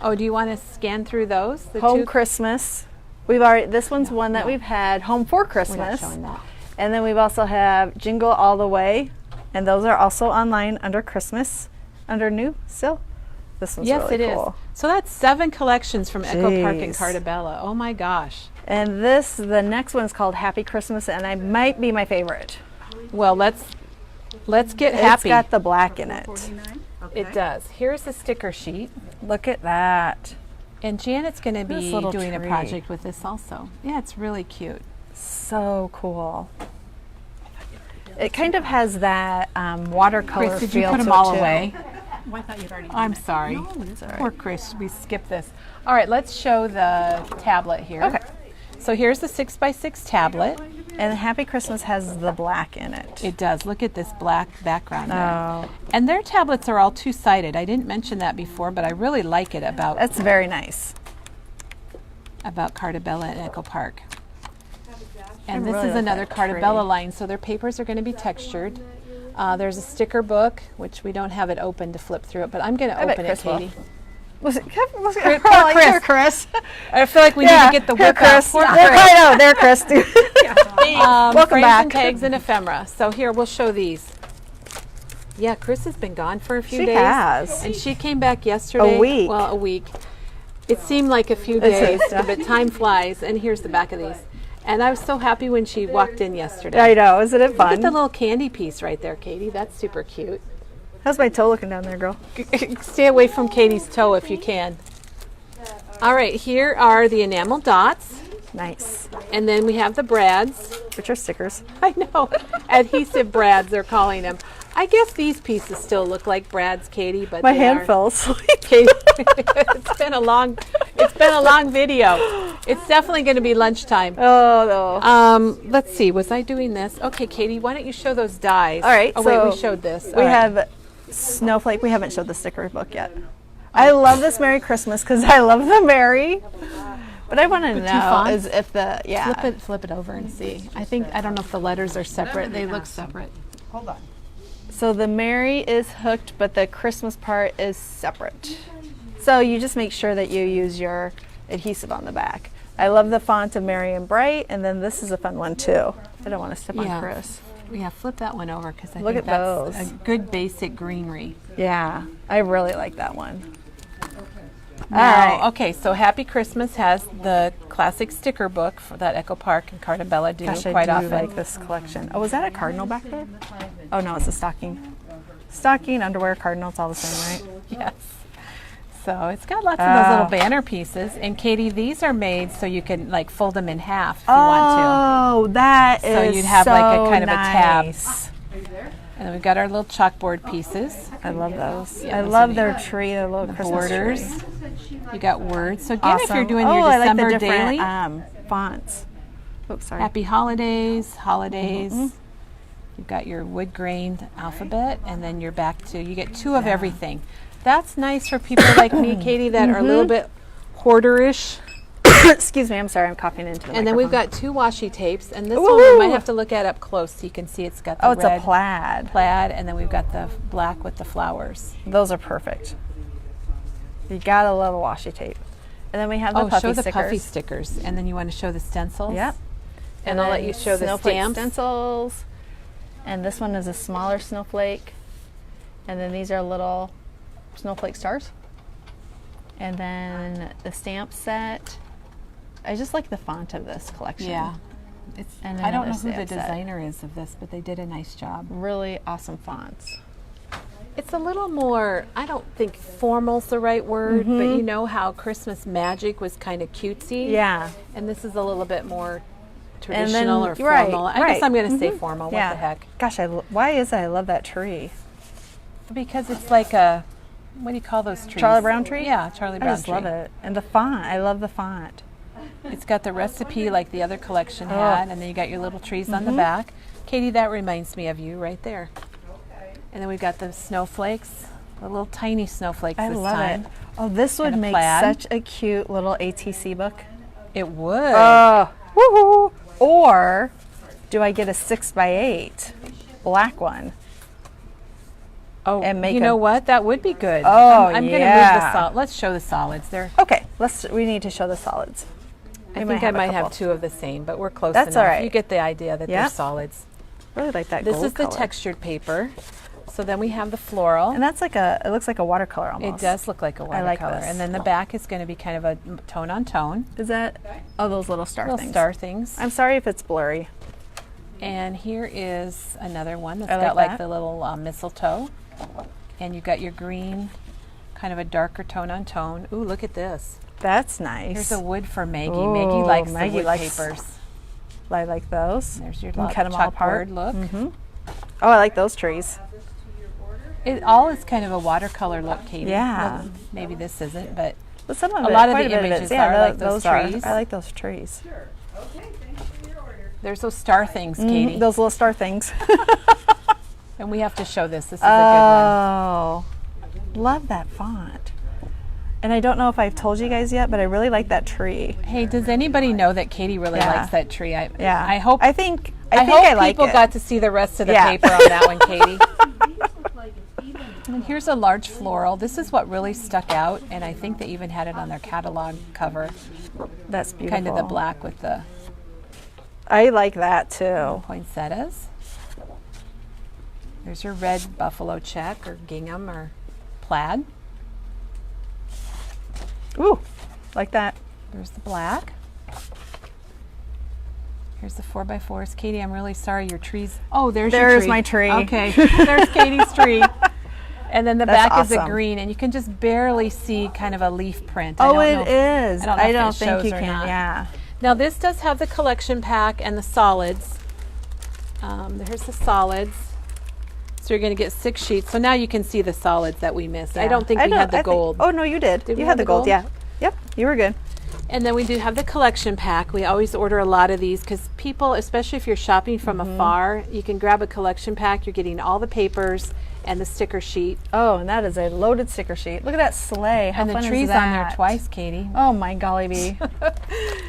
Oh, do you want to scan through those? The Home 2? Christmas. We've already. This one's one that no. we've had. Home for We're not Christmas. showing that. And then we've also have Jingle All the Way, and those are also online under Christmas, under new still. This one's Yes, really it is. cool. So that's 7 collections from Echo Park and Jeez. Cartabella. Oh my gosh. And the next one's called Happy Christmas, and I might be my favorite. Well, let's get It's happy. got the black in it. It does. Here's the sticker sheet. Look at that. And Janet's going to This be little doing a tree. project with this also. Yeah, it's really cute. So cool. It kind of has that watercolor Chris, did feel you put to them it all too. away? Oh, I thought you'd already I'm sorry. No, it's all right. Poor Chris, we skipped this. All right, let's show the tablet here. Okay. So here's the 6x6 tablet. And Happy Christmas has the black in it. It does. Look at this black background there. Oh, And their tablets are all 2-sided. I didn't mention that before, but I really like it about that's very nice. Cartabella and Echo Park. And I this really is like another that tree. Cartabella line, so their papers are going to be textured. There's a sticker book, which we don't have it open to flip through it, but I'm going to I bet open it, Chris will. Katie. Was it Chris. Here, Chris. I feel like we need to get the here, whip Chris. out. Poor There, Chris. I know, there, Chris. Welcome frames back. and tags and ephemera. So here, we'll show these. Yeah, Chris has been gone for a few She days. has. And she came back yesterday. week. Well, a week. It seemed like a few It's- days, but time flies. And here's the back of these. And I was so happy when she walked in yesterday. I know, isn't it Look at the fun? little candy piece right there, Katie. That's super cute. How's my toe looking down there, girl? Stay away from Katie's toe if you can. All right, here are the enamel dots. Nice. And then we have the brads. Which are stickers. I know. Adhesive brads, they're calling them. I guess these pieces still look like brads, Katie, but My they hand are. fell asleep. Katie, it's been a long video. It's definitely going to be lunchtime. Oh, no. Let's see. Was I doing this? Okay, Katie, why don't you show those dies? All right. Oh, so wait, we showed this. We All right. have Snowflake. We haven't showed the sticker book yet. I love this Merry Christmas because I love the Merry. But I want to know fonts? is if the, Flip it over and see. I don't know if the letters are separate. They look separate. Hold on. So the Mary is hooked, but the Christmas part is separate. So you just make sure that you use your adhesive on the back. I love the font of Merry and Bright, and then this is a fun one too. I don't want to step on Chris. Yeah, flip that one over because I Look think at that's those. a good basic greenery. Yeah, I really like that one. Now, okay, so Happy Christmas has the classic sticker book for that Echo Park and Cartabella do Gosh, quite I do often. like this collection. Oh, was that a cardinal back there? Oh no, it's a stocking. Stocking, underwear, cardinal, it's all the same, right? Yes. So it's got lots of those little banner pieces. And Katie, these are made so you can like fold them in half if you want Oh, that to. is So you'd have like a kind nice. of a tab. And then we've got our little chalkboard pieces. I love those. Yeah, I those love are their tree, their little Christmas borders. tree. You got words. So again, Awesome. if you're doing oh, your I like December the different, daily, fonts. Oops, sorry. Happy Holidays, holidays. Mm-hmm. You've got your wood grained alphabet, and then you're back to, you get two of everything. That's nice for people like me, Katie, that are a little bit hoarderish. Excuse me, I'm sorry, I'm coughing into the And then we've microphone. got two washi tapes, and this one we might have to look at up close so you can see it's got the it's red a plaid. plaid, and then we've got the black with the flowers. Those are perfect. You gotta love a washi tape. And then we have the puffy show the stickers. puffy stickers, and then you want to show the stencils. Yep. And I'll let you show the snowflake stamps. stencils. And this one is a smaller snowflake. And then these are little snowflake stars. And then the stamp set. I just like the font of this collection. Yeah. It's, And then I don't know another who the stamp set. designer is of this, but they did a nice job. Really awesome fonts. It's a little more, I don't think formal's the right word, but you know how Christmas magic was kind of cutesy? Yeah. And this is a little bit more then- traditional or right, formal. I right. guess I'm going to say formal. Yeah. What the heck? Gosh, why is it I love that tree? Because it's like a, what do you call those trees? Charlie Brown tree? Yeah, Charlie Brown I just tree. love it. And the font. I love the font. It's got the recipe like the other collection had, and then you got your little trees on the back. Katie, that reminds me of you right there. And then we've got the snowflakes, the little tiny snowflakes I this love time. it. Oh, this would And a make plaid. such a cute little ATC book. It would. Woohoo! Or do I get a 6x8 black one? Oh, and make you a- know what? That would be good. Oh, I'm going to move yeah. the solid. Let's show the solids. There. Okay, we need to show the solids. I We think I a might have couple. two of the same, but we're close That's enough. all right. You get the idea that they're Yep. solids. Really like that This gold is the color. textured paper. So then we have the floral. And that's like it looks like a watercolor almost. It does look like a I like watercolor. this. And then the back is going to be kind of a tone on tone. Is that, those little star Little things. star things. I'm sorry if it's blurry. And here is another one that's I like got like that. the little mistletoe. And you've got your green, kind of a darker tone on tone. Ooh, look at this. That's nice. Here's a wood for Maggie. Ooh, Maggie likes Maggie the wood likes- papers. I like those. There's your You can cut them all apart. look. Oh, I like those trees. It all is kind of a watercolor look, Katie. Yeah. Well, maybe this isn't, but But some of A it, lot of quite the a bit of images it, yeah, are like those trees. I like those trees. there's those star things, Katie. Those little star things. And we have to show this. This is a good one. Oh, love that font. And I don't know if I've told you guys yet, but I really like that tree. Hey, does anybody know that Katie really Yeah. likes that tree? Yeah. I hope. I think I hope I like people it. got to see the rest of the Yeah. paper on that one, Katie. And here's a large floral. This is what really stuck out, and I think they even had it on their catalog cover. That's beautiful. Kind of the black with the I like that too. poinsettias. There's your red buffalo check or gingham or plaid. Ooh, like that. There's the black. Here's the 4x4s. Katie, I'm really sorry your trees. Oh, there's your There's tree. my tree. Okay, there's Katie's tree. And then the That's back is a awesome. green, and you can just barely see kind of a leaf print. Oh, I it don't know. is. I don't know I if don't it think shows you or can. not. Yeah. Now this does have the collection pack and the solids. There's the solids. So you're going to get 6 sheets. So now you can see the solids that we missed. I don't think we had the gold. Oh no, you did. Did we You have had the the gold. gold? Yeah. Yep. You were good. And then we do have the collection pack. We always order a lot of these because people, especially if you're shopping from afar, you can grab a collection pack. You're getting all the papers and the sticker sheet. Oh, and that is a loaded sticker sheet. Look at that sleigh. How And the fun tree's is that? on there twice, Katie. Oh my golly bee.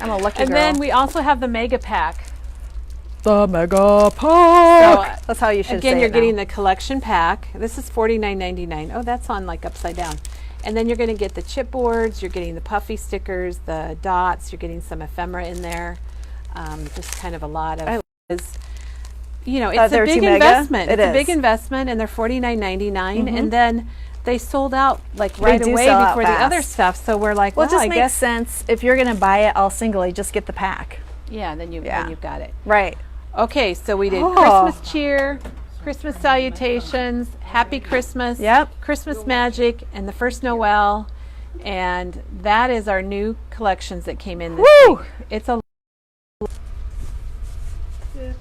I'm a lucky And girl. then we also have the mega pack. The mega pack. So, that's how you should again, say you're it getting now. the collection pack. This is $49.99. Oh, that's on like upside down. And then you're going to get the chipboards. You're getting the puffy stickers, the dots. You're getting some ephemera in there. Just kind of a lot of. You know, it's a big investment. It's a big investment, and they're $49.99. And then they sold out like right away before the other stuff. So we're like, well, it just I makes guess sense if you're going to buy it all singly, just get the pack. Yeah, then you've got it. Right. Okay, so we did Christmas cheer, Christmas salutations, Happy Christmas, Christmas magic, and the first Noel, and that is our new collections that came in this week. It's a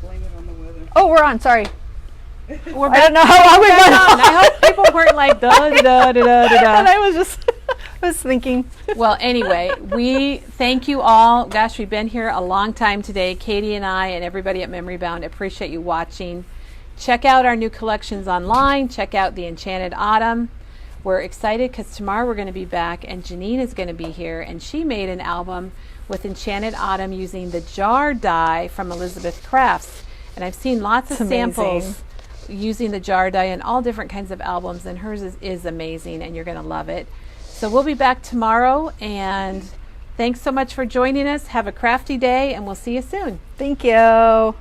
Blame it on the weather. Oh, we're on. Sorry. we're I don't know how long we've been on. I hope people weren't like da da da da da da. And I was just thinking. Well, anyway, we thank you all. Gosh, we've been here a long time today. Katie and I and everybody at Memory Bound appreciate you watching. Check out our new collections online. Check out the Enchanted Autumn. We're excited because tomorrow we're going to be back and Janine is going to be here, and she made an album with Enchanted Autumn using the jar die from Elizabeth Crafts. And I've seen lots of samples using the jar die in all different kinds of albums, and hers is amazing, and you're going to love it. So we'll be back tomorrow, and thanks so much for joining us. Have a crafty day, and we'll see you soon. Thank you.